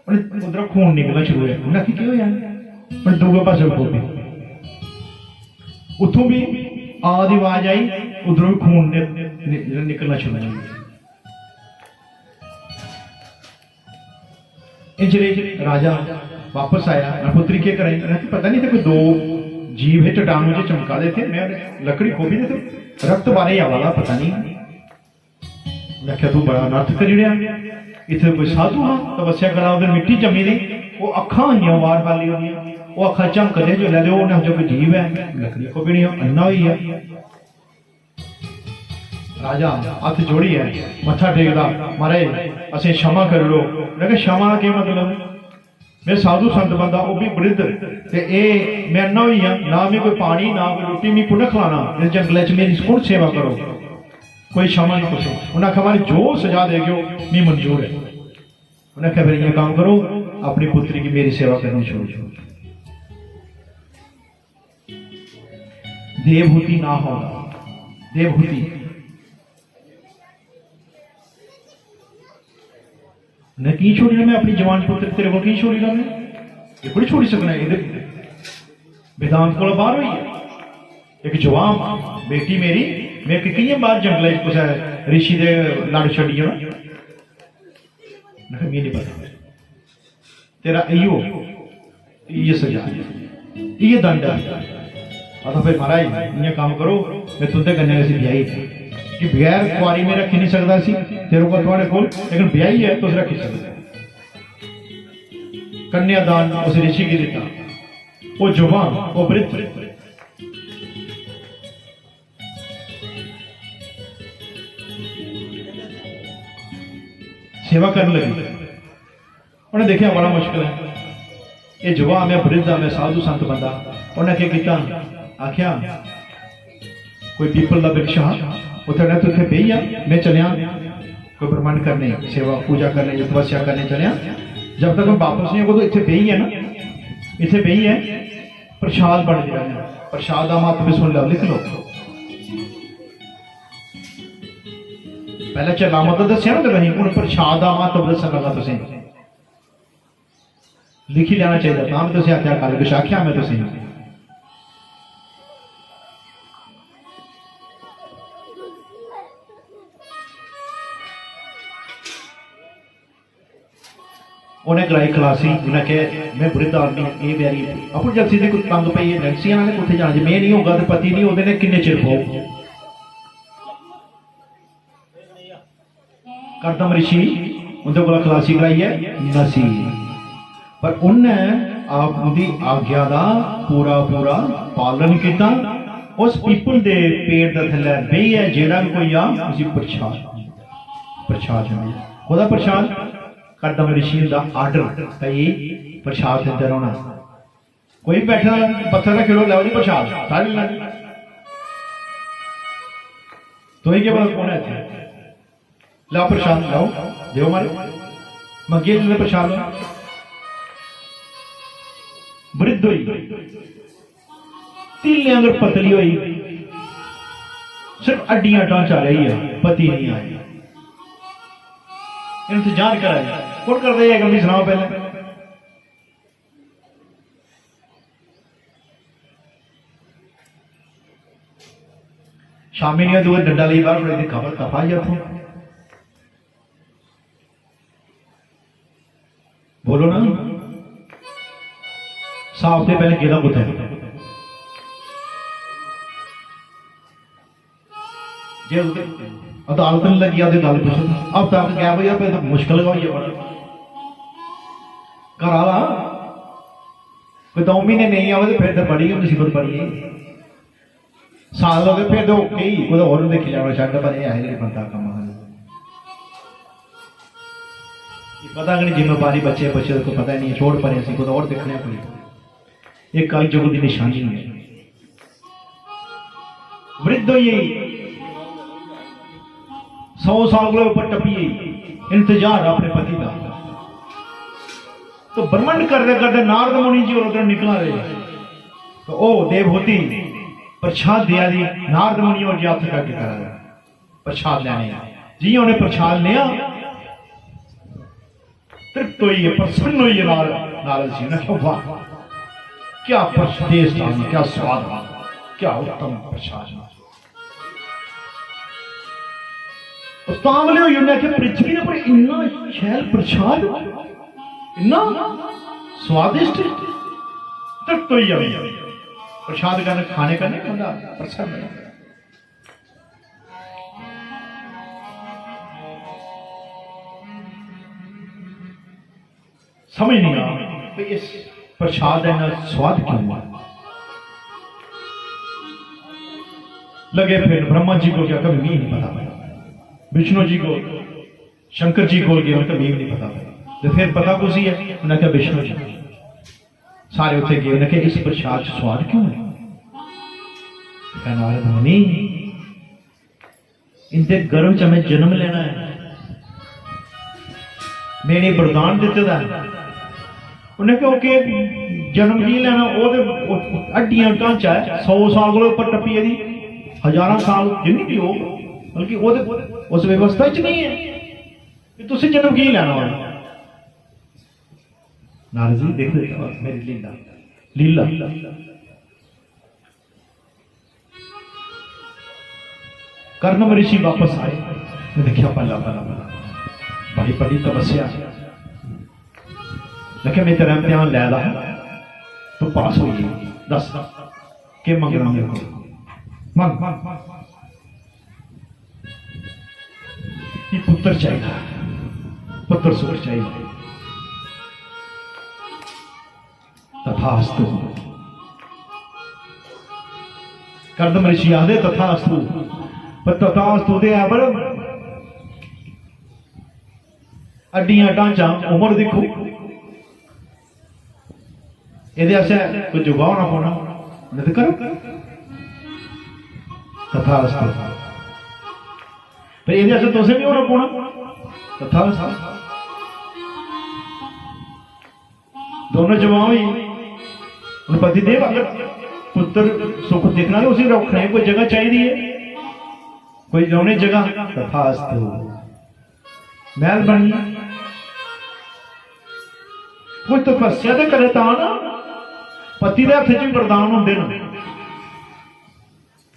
उधर खून निकलना शुरू है उन्हें क्या होया पर दूसरे पासे खोपी उतों भी आदि आवाज आई उधरों भी खून निकलना शुरू हो गया राजा वापस आया पुत्री क्या करें पता नहीं था कोई दो जीव है चट्टान मुझे चमका देते मैं लकड़ी खोपी देते रक्त बारे आवाला पता नहीं मैं क्या तू बड़ा अनर्थ करी रहा इतने कोई साधु हाँ तपस्या करा उधर मिट्टी जमी रही वो अखा हुई वार वाली हुई वो अखा झमकदे जो ले लो उन्हें जो कोई जीव है लकड़ी खोपी नहीं अन्ना हुई है राजा हथ जोड़ी है मत्था टेकदा मारे असें क्षमा कर लो मैं क्षमा के मतलब मैं साधु संत बंदा वो भी वृद्ध ते ए मैं अन्ना हुई हाँ ना मैं कोई पानी ना कोई रोटी मैं कुछ खिलाना इस जंगल च मेरी कौन सेवा करो कोई क्षमा नहीं कुछ उन्हें आखा जो सजा देगो मैं मंजूर है उन्हें आखा फिर ये काम करो अपनी पुत्री की मेरी सेवा करनी छोड़ देवहूति ना होगा, देवहूति ने की छोड़ी ना, मैं अपनी जवान पुत्र तेरे को की छोड़ी ना, मैं ये कुछ छोड़ी सकना है, इधर वेदांत को बाहर हुई है। एक जवान बेटी मेरी, मैं कई बार जंगल कुछ ऋषि दे लड़ छड़ी हो ना, मैं नहीं पता तेरा इयो ये सजा ये दंड है। फिर महाराज इं काम करो, मैं तुंदे कन्या ऐसी ब्याही कि बगैर कुआरी में रखी नहीं सकता सी तेरे को थोड़े को, लेकिन ब्याही है तो रखी सकता। कन्यादान उस ऋषि की दिता, वो जुबान वो वृद्ध सेवा करने लगी। उन्हें देखा बड़ा मुश्किल है, ये जुवा मैं वृद्ध मैं साधु संत बंदा, उन्हें क्या किया, आख्या कोई पीपल का वृक्ष उथे तो उथे बही आ, मैं चलिया कोई ब्रह्मांड करने सेवा पूजा करने तपस्या करने चलिया। जब तक मैं वापस नहीं होगा तो इतने बही है ना, इतने बही है प्रसाद बन गया, प्रसाद का महत्व सुन लो, लिख लो। पहले चला मतलब दसिया ना कहीं, हूँ प्रसाद का महत्व दसन लगा, तुम लिखी लेना चाहिए था। मैं तुम आख्या कल कुछ आख्या मैं तुम उन्हें कराई खलासी, उन्हें कहा मैं वृद्ध आदमी ये प्यारी अपनी जलसी की तंग पई है, नैंसियां ने कुत्थे जाना, मैं नहीं होगा तो पति नहीं होते ने किन्ने चिर पाओ। करदम ऋषि उनके को खलासी कराई है नसी, पर उन्हें आपकी आज्ञा का पूरा पूरा पालन किया। उस पीपल के पेड़ के थले बही है, जेड़ा भी कोई आ उसी प्रसाद प्रसाद ओदा प्रसाद करदम ऋषि का आर्डर कई प्रसाद देते रहना। कोई बैठा पत्थर का खिलो लो जी प्रसाद सारे तो ही के बाद कौन है लाओ प्रसाद लाओ देव मारे मंगे तुमने प्रसाद लो। वृद्ध हुई तिल अगर पतली हुई सिर्फ अड्डियां टांचा रही है, पति नहीं आया। इंतजार कराया कौन कर दे गल सुनाओ पहले। शामी ने दो डंडा ली बाहर बड़े खबर कफा जाता बोलो ना साफ से पहले केला कुछ है जे अदालत में लगी आते गल पूछो अब तक क्या भाई यार तो मुश्किल हो गई करा ला कोई 2 महीने नहीं आवे तो फिर तो बड़ी मुसीबत पड़ी है। साल हो गए फिर तो कई कोई और देखी जाना छड़ पर ये है नहीं बनता काम पता नहीं जिम्मेवारी बच्चे बच्चे को पता नहीं है, छोड़ पड़े को और देखने पड़ी। एक कल युग की निशानी है। वृद्ध ये 100 साल के ऊपर टपी इंतजार अपने पति का, तो ब्रह्मंड करते नारद मुनि जी और उधर निकला रहे तो ओ देवहूति प्रसाद दिया जी नारद मुनि और जी हाथ करके करा प्रसाद लेने जी उन्हें प्रसाद लिया तृप्त हुई है, प्रसन्न हुई है। नारद जी ने कहा वाह क्या टेस्ट आ, क्या स्वाद आ, क्या उत्तम प्रसाद। तांवले हुई उन्हें पृथ्वी ने पर इन्ना शैल प्रसाद इन्ना स्वादिष्ट तृप्त हुई है। प्रसाद का खाने का नहीं बंदा प्रसन्न है। समझ नहीं आ इस प्रसाद है ना स्वाद क्यों हुआ। लगे फिर ब्रह्मा जी को क्या कभी नहीं पता पड़ा, विष्णु जी को शंकर जी को गया कभी नहीं पता पड़ा, तो फिर पता कुछ ही है उन्हें क्या विष्णु जी सारे उठे गए उन्हें इस प्रसाद स्वाद क्यों है। नारद मुनि इनके गर्भ च हमें जन्म लेना है, मैंने वरदान दिते दा उन्हें क्योंकि जन्म जी लेना हड्डियां ढांचा है 100 साल को ऊपर टप्पी दी 1000 साल जिन्नी भी हो बल्कि उस व्यवस्था च नहीं है कि तुम जन्म की लेना हो। नारद जी देख मेरी लीला लीला कर्णम ऋषि वापस आए, मैं देखा पला बड़ी बड़ी तपस्या लेकिन मैं तेरा ध्यान लै ला तो पास हो गई। दस के मंगना मेरे को मंग पुत्र चाहिए, पुत्र सुख चाहिए। तथास्तु कर्दम ऋषि आदे तथास्तु पर तथास्तु दे पर हड्डियां ढांचा उम्र देखो ये कोई जुगाव ना पौना नहीं करो तथास्तु पर ये तुसे भी होना पौना तथास्तु। दोनों जवाब ही पति देव अगर पुत्र सुख देखना है उसी रखना है, कोई जगह चाहिए कोई जौने जगह तथास्तु महल बन कोई तपस्या तो करे ना पति के हथ च वरदान होंगे ना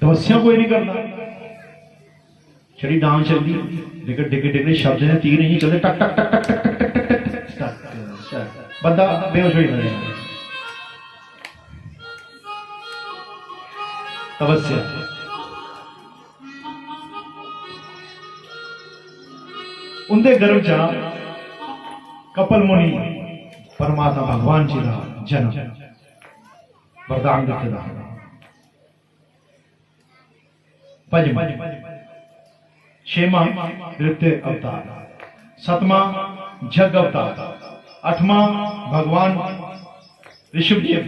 तपस्या कोई नहीं करता छड़ी डांग चलती डिग डिग डिग शब्द ने तीर नहीं चलते टक टक टक टक टक टक टक टक बंदा बेहोश हो जाता। तपस्या उनके गर्भ चा कपल मुनि परमात्मा भगवान जी का जन्म वरदान दिता। पंजवा छेवां नृत्य अवतार, सतवां जग अवतार, आठवां भगवान ऋषभदेव,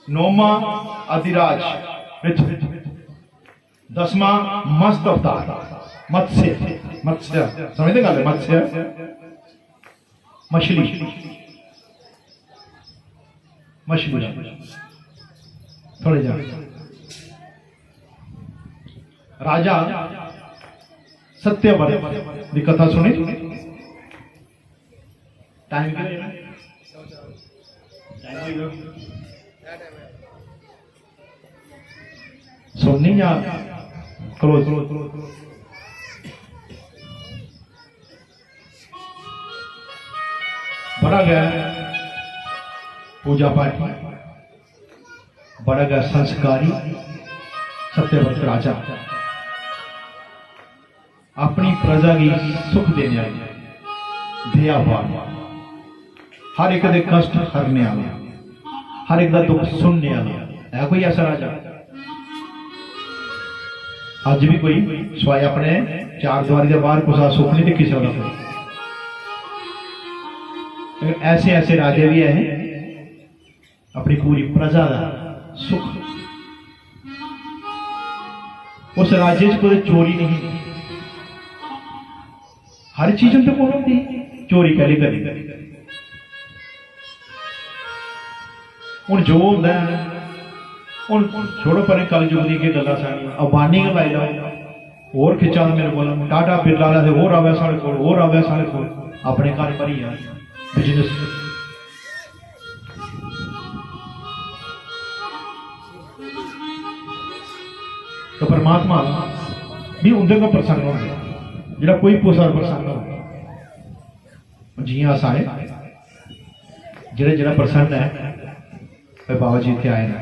नौवां अधिराज पृथ्वी, 10वां मत्स्य अवतार मत्स्य मत्स्य समझते गल मत्स्य मछली मछली थोड़े जा राजा सत्यव्रत की कथा सुनी टाइम सुननी या क्लोज बड़ा गया पूजा पाठ बड़ा गया संस्कारी सत्यव्रत राजा अपनी प्रजा की सुख देने वाले दयावान हर एक दे कष्ट हरने वाला हर एक का दुख सुनने वाला है कोई ऐसा राजा अज भी कोई स्वाय अपने चार द्वारी के बाहर कुछ सुख नहीं देखी सकता। ऐसे ऐसे राजे भी है अपनी पूरी प्रजा का सुख उस राज्य च कोई चोरी नहीं हर चीज तो कौन होती चोरी करी करी हूँ जो होंगे हूँ छोड़ो पर कल युग की गल्लां सारियां अबानी लाई लाओ और खिंचा मेरे को टाटा बिरला से होर आवे साढ़े को होर आवे साढ़े को अपने घर भरी आ बिजनेस तो परमात्मा भी उनके को प्रसन्न होंगे जो कोई पोसा प्रसन्न हो जिया सारे जेड़ा जेड़ा प्रसन्न है बाबा जी इतने आए ना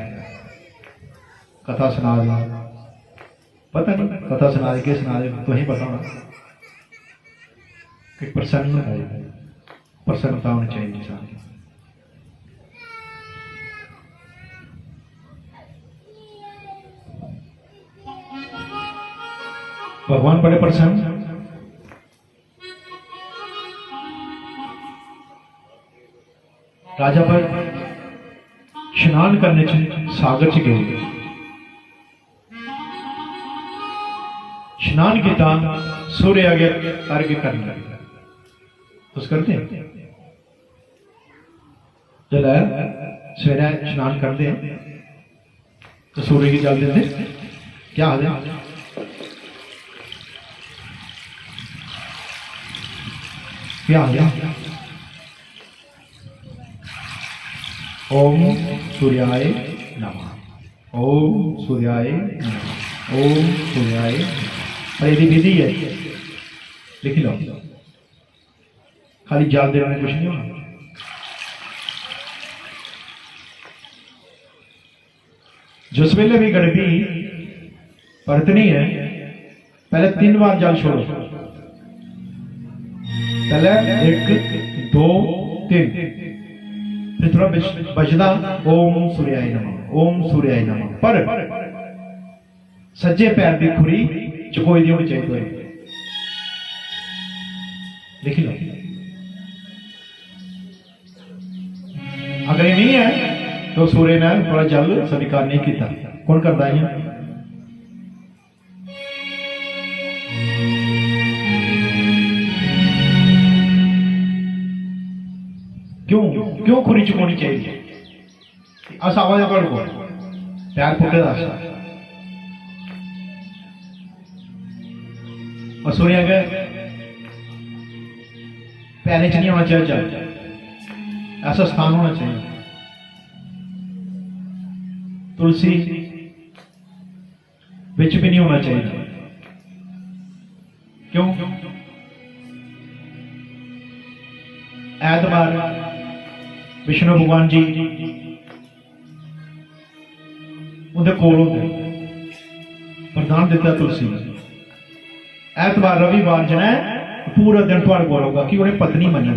कथा सुना दे पता नहीं कथा सुना दे के सुना दे तो ही पता होना कि प्रसन्न है प्रसन्नता होनी चाहिए सारी। भगवान बड़े प्रसन्न राजा पर स्नान करने सागर च गए स्नान किया सूर्य अर्घ्य करने उस करते चल सवेरे स्नान करते हैं तो सूर्य की जल देते क्या हाल है? क्या हाल है? ओम सूर्याय नमः, ओम सूर्याय नमः, ओम सूर्याय। और यदि विधि है लिख लो, खाली जल देने में कुछ नहीं होना। जिस वेले भी गड़बी परतनी है पहले 3 बार जल छोड़ो। पहले 1 2 3, फिर थोड़ा बचदा ओम सूर्याय नमः, ओम सूर्याय नमः। पर सज्जे पैर की खुरी चकोई दी होनी चाहिए। लिख लो, अगर ये नहीं है तो सूर्य ने थोड़ा जल स्वीकार नहीं किया। कौन करता है? क्यों क्यों खुरी चुकानी चाहिए? अस आवाज कर को पैर फुटे और सूर्य के पैर च नहीं होना चाहिए जल, ऐसा स्थान होना चाहिए। तुलसी बिच भी नहीं होना चाहिए। क्यों? ऐतबार विष्णु भगवान जी उनके कोल होंगे, वरदान दिता तुलसी। ऐतबार रविवार जना पूरा दिन थोड़े कोल होगा कि उन्हें पत्नी मनना।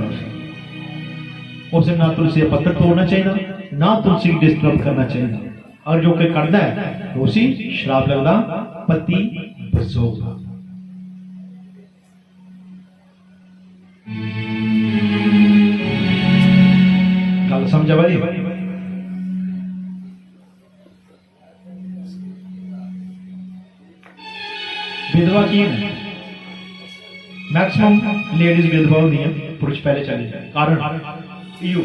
उसे ना तुलसी का पत्थर तोड़ना चाहिए, ना तुलसी की डिस्टर्ब करना चाहिए। और जो कोई करता है तो उसी श्राप लगता, पति बसोगा। गल समझा भाई? विधवा की मैक्सिमम लेडीज विधवा होती है, पुरुष पहले चले जाए। कारण यो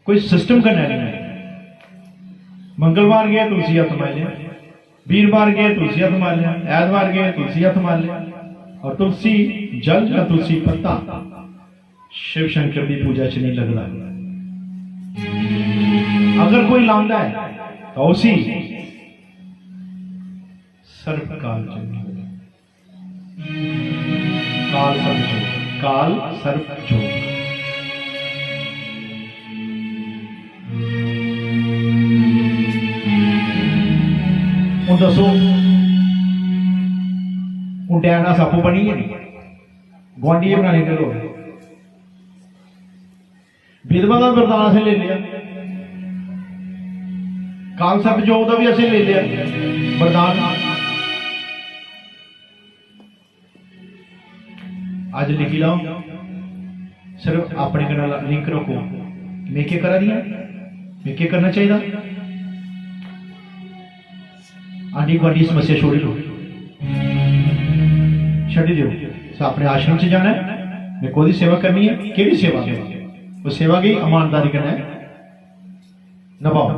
कोई सिस्टम का नहीं है। मंगलवार गया तुलसी हाथ मार लिया, वीरवार गए तुलसी हाथ मार लिया, ऐतवार गए तुलसी हाथ मार लिया। और तुलसी जल या तुलसी पत्ता शिव शंकर की पूजा च नहीं लगता। अगर कोई लांदा है तो उसी सर्प काल काल सर्प जोग। दसो टैना सापू बनी है गुआढ़ी बनाने के लोग विधवा का वरदान असें ले लिया, काल सर्प जोग का भी असें ले लिया वरदान। आज लिखी लाओ, सिर्फ अपने लिंक रखो। मैं क्या करा रही है, मैं क्या करना चाहिए? आंधी गुआढ़ी समस्या छोड़ी लो, छड़ी दो। अपने आश्रम से जाना है, मैं कोई सेवा करनी है। केड़ी सेवा? वो सेवा की ईमानदारी करना है, निभाओ।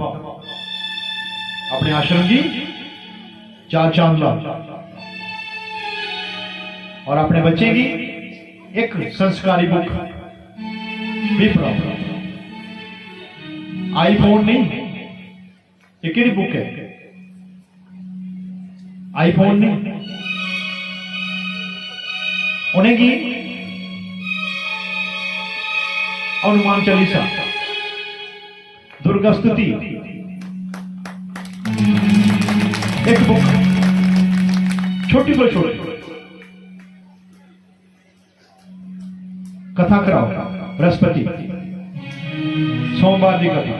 अपने आश्रम की 4 चांद लाओ और अपने बच्चे की एक संस्कारी बुक भी पढ़ाओ। आईफोन नहीं, ये केड़ी बुक है? आईफोन नहीं, उन्हें की हनुमान चालीसा, दुर्गा स्तुति, एक बुक छोटी को छोटी कथा कराओ। बृहस्पति सोमवार की कथा,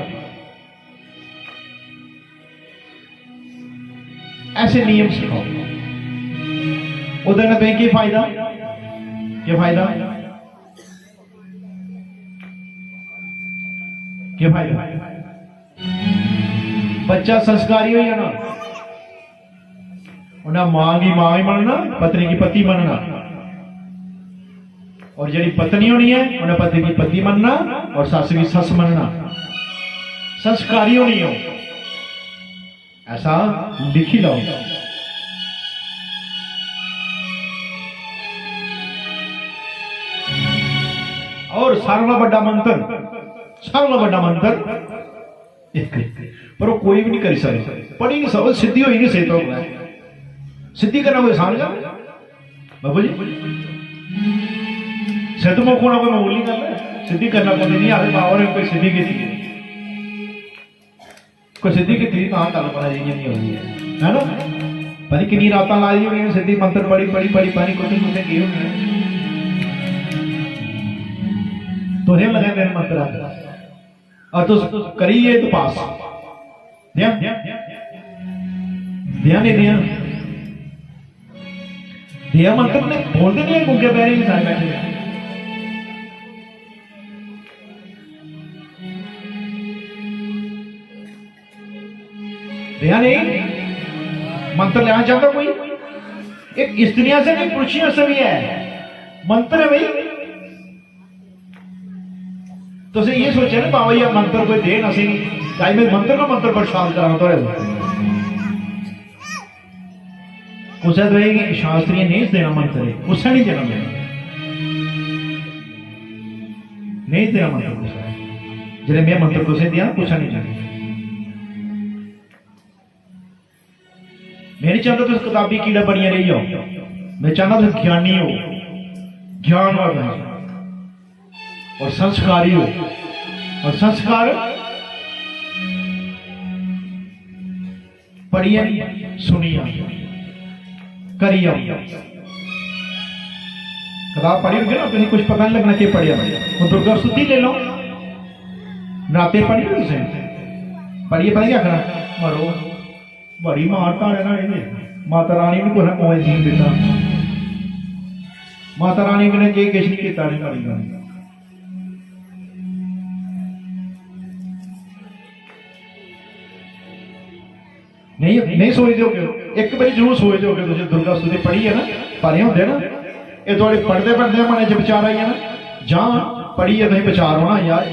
ऐसे नियम सिखाओ। उधर न बैंक की फायदा, क्या फायदा? क्या फायदा? बच्चा संस्कारी हो जाना, उन्हें मां की मां ही बनना, पत्नी की पति बनना। और जड़ी पत्नी होनी है उन्हें पति की पति मनना और सस की सस मनना। संस्कारी होनी हो, ऐसा लिखी लो। और सारा बड़ा मंत्र, सारा बड़ा मंत्र एक, पर वो कोई भी नहीं कर सकता। पढ़ी नहीं सब सिद्धि हुई नहीं सही तो सिद्धि करना कोई आसान कर बाबू जी। सिद्ध मुख होना कोई मामूली गल है, सिद्धि करना कोई नहीं। आगे पावर है कोई सिद्धि की कोई सिद्धि की थी कहाँ गल पता जी नहीं होगी है ना। पता कितनी रात लाई हुई सिद्धि मंत्र पढ़ी पढ़ी पढ़ी पानी कुछ कुछ की हुई तो लगे मेरे मंत्र और तो करिए तो पास ध्यान ध्यान नहीं दिया दिया मंत्र ने बोलते नहीं है गुंगे पैरे के साथ बैठे ध्यान नहीं मंत्र लेना चाहता कोई एक स्त्रियां से नहीं पुरुषियों से भी है मंत्र है भाई। तो ये सोचे ना बाबा ये मंत्र कोई दे ना सही चाहे मैं मंत्र का मंत्र परेशान करा तो कुछ रहेगी शास्त्रीय नहीं देना मंत्र है कुछ नहीं देना नहीं देना मंत्र कुछ जिन्हें मैं मंत्र कुछ दिया कुछ नहीं देना। मैं नहीं चाहता तुम किताबी कीड़ा बनिया रही हो, मैं चाहता तुम ज्ञानी हो, ज्ञान और संस्कारी हो। और संस्कार पढ़िए सुनिए करिए। किताब पढ़ी होगी ना तो कुछ पता नहीं लगना कि पढ़िया वो दुर्गा स्तुति ले लो नाते पढ़ी तुझे पढ़िए पता क्या करना मरो बड़ी मारता है ना इन्हें माता रानी भी कुछ मोह जीन देता माता रानी ने किश नहीं किया नहीं मारी गानी नहीं सोचते हो एक बार जरूर सोचते हो तुझे दुर्गा स्तुति पढ़ी है ना पारे होंगे ना ये थोड़े पढ़ते पढ़ते मन च विचार आई है ना जहां पढ़ी है तुम विचार होना यार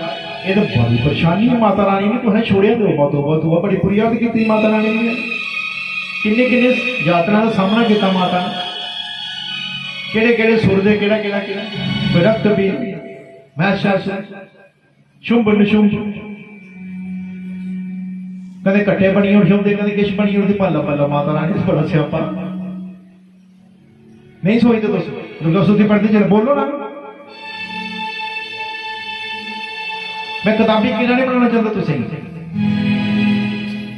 ये तो बड़ी परेशानी है माता रानी ने तुसें छोड़िया दो बहुत बड़ी बुरी हालत की माता रानी ने किन्ने किन्ने यात्रा का सामना किया माता केड़े केड़े सुर दे केड़ा केड़ा केड़ा कोई रक्त भी महस शुंभ निशुंभ कदे कट्टे बनी उठी होंगे कदे किश बनी उठी पल्ला पल्ला माता रानी बड़ा स्यापा नहीं सोचते तुम दुर्गा स्तुति पढ़ते चले बोलो ना। मैं किताबी कीड़ा नहीं बनाना चाहता तुझे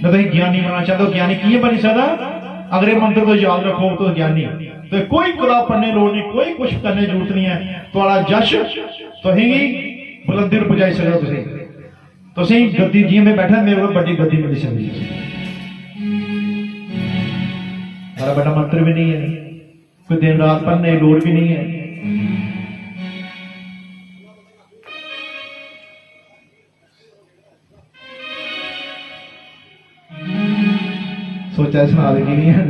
मैं तो ज्ञानी बनना चाहता हूं। ज्ञानी किए बनी सकता अगर ये मंत्र को याद रखो तो ज्ञानी तो कोई किताब पढ़ने लोड़ नहीं कोई कुछ करने की जरूरत नहीं है थोड़ा जश तो ही बुलंदी पहुंचाई सकते तो सही गद्दी जी में बैठा मेरे को बड़ी गद्दी मिली सकती बड़ा बड़ा मंत्र भी नहीं है कोई दिन रात पढ़ने लोड़ भी नहीं है। सोचा सुना देगी नहीं है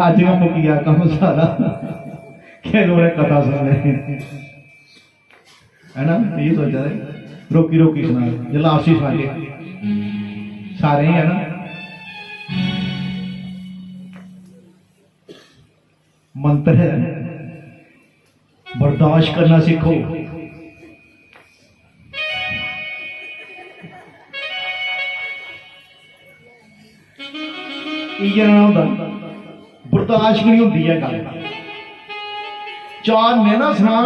आज का मुक गया काम सारा क्या लोग कथा सुन रहे है ना ये सोचा है रोकी रोकी सुना जला आपसी सुना सारे ही है ना। मंत्र है बर्दाश्त करना सीखो बर्दाश्त नहीं होती है गल चार ने ना सुना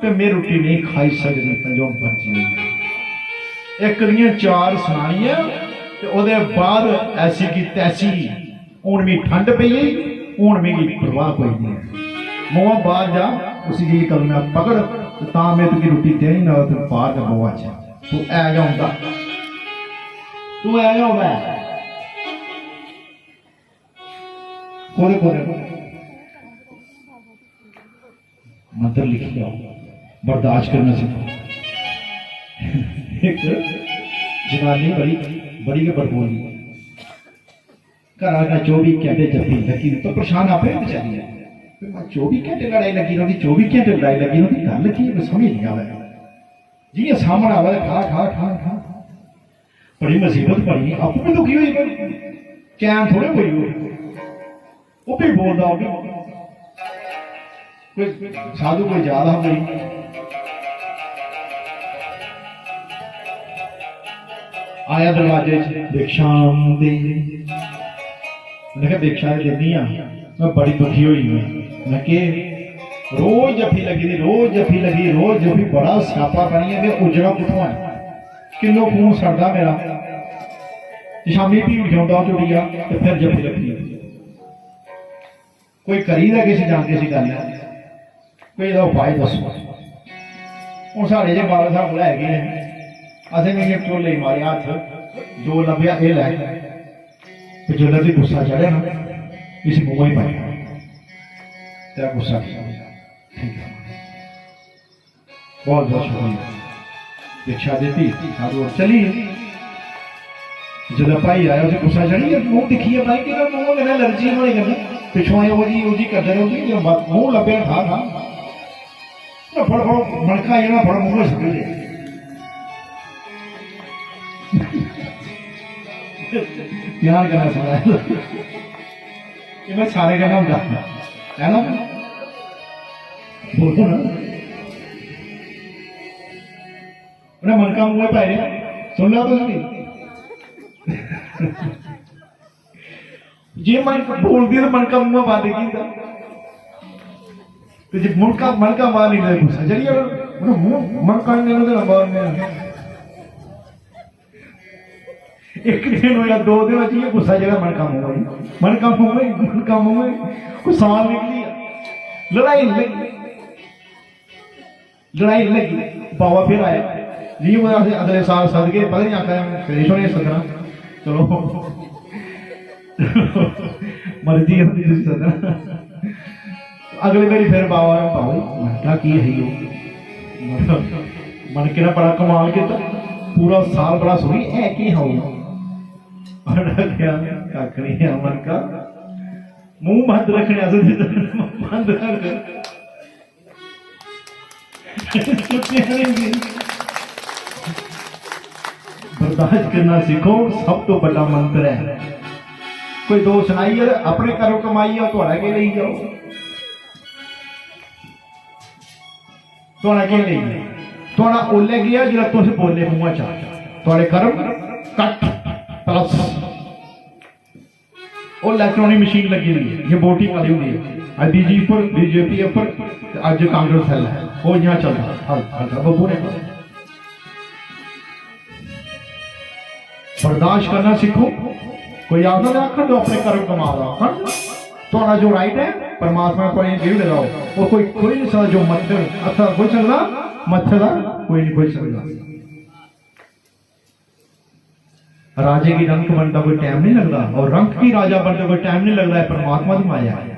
तो मैं रोटी नहीं खाई सकती जो मर्जी एक दियां चार सुनानियां ते बाद ऐसी की तैसी हूं भी ठंड पई हूं मेरी परवाह कोई नहीं मोआ बाहर जा उसी जी कल मैं पकड़ तो मैं तुझी रोटी देनी ना तो बाहर का मोआ अच्छा तू ऐ गया होंदा तू ऐ गया होंदा कोने कोने मंत्र लिख लिया बर्दाश्त करना सीखो। एक जनानी बड़ी बड़ी के बड़बोली घर आना 24 घंटे जपी लगी तो परेशान आप बेचारी है मैं 24 घंटे लड़ाई लगी रही, 24 घंटे लड़ाई लगी रही, गल की है समझ नहीं आ रहा। जी सामने आवा खा खा खा खा बड़ी मुसीबत बनी, आपू भी दुखी हुई, चैन थोड़े कोई वो भी बोलता हो कोई साधु कोई ज्यादा हो गई। आया दरवाजे भिक्षाम दे, मैं भिक्षा देनी आ, मैं बड़ी दुखी हुई मैं कि रोज जफी लगी थी, रोज जफी लगी, रोज जफी, बड़ा स्यापा बनी है कि उजड़ा कुत्थों है, किलो खून सड़ता मेरा, शामी भी उठाता चुड़िया तो फिर जफी लगी। कोई करी दा किसी जानते सी गल है, कोई ਇਹਦਾ उपाय दसो। ਹੁਣ ਸਾਡੇ ਜੇ ਬਾਬਾ ਸਾਹਿਬ ਲੈ ਗਏ ਅਸੀਂ ਵੀ ਇਹ ਚੋਲੇ ਮਾਰੇ ਹੱਥ ਜੋ ਲੱਭਿਆ ਇਹ ਲੈ ਗਏ ਤੇ ਜਦੋਂ ਵੀ ਗੁੱਸਾ ਚੜਿਆ ਨਾ ਇਸ ਮੂੰਹ ਹੀ ਪਾਇਆ तेरा गुस्सा ठीक है। बहुत बहुत शुक्रिया, भिक्षा देती साधु और चली। जब भाई आया उसे गुस्सा चढ़ी, मुंह दिखिए भाई कि मुंह मेरा एलर्जी होने करना पिछों आए वो जी करते रहो, मुंह लगे खा खा ना फड़ फड़ मणका ये ना फड़ मुंह में सक ध्यान करना सारा ये मैं सारे का नाम जानता है ना, बोलो ना उन्हें मन का मुंह पाए सुन लो तो जे मन बोल दिया तो मन का मुंह पा देगी तो जब मन का मार नहीं रहे गुस्सा चलिए मुंह मन का नहीं रहे बाहर में एक दिन हो या 2 दिन हो चाहिए गुस्सा जगह मन का मुंह में कुछ साल निकली लड़ाई लगी बाबा फिर आया जी वो अगले साल सद के पता नहीं आका फिर होने सदना चलो मर्जी है सदना अगले बारी फिर बाबा मनका की है मन के बड़ा कमाल के तो पूरा साल बड़ा सुनी है कि हो कख नहीं है मन का मुंह बंद रखने बंद रख बर्दाश्त करना सीखो, सब तो बड़ा मंत्र है। कोई दो सुनाई है अपने घरों कमाई है थोड़ा के ले जाओ, थोड़ा के ले थोड़ा ओले गया जो तुम बोले मुंह चा थोड़े कर्म कट प्लस और इलेक्ट्रॉनिक मशीन लगी हुई है, ये वोटिंग वाली हुई है। आज बीजेपी पर आज कांग्रेस है वो यहाँ चल रहा वो पूरे बर्दाश्त करना सीखो। कोई आता ना आखर तो अपने कर्म कमा रहा थोड़ा जो राइट है परमात्मा को गिर लगाओ, वो कोई नहीं सकता जो मच्छर अच्छा कोई सकता मच्छर का कोई नहीं कोई सकता। राजे की रंक बनता कोई टाइम नहीं लगता और रंक की राजा बनता कोई टाइम नहीं लगता है, परमात्मा की माया है।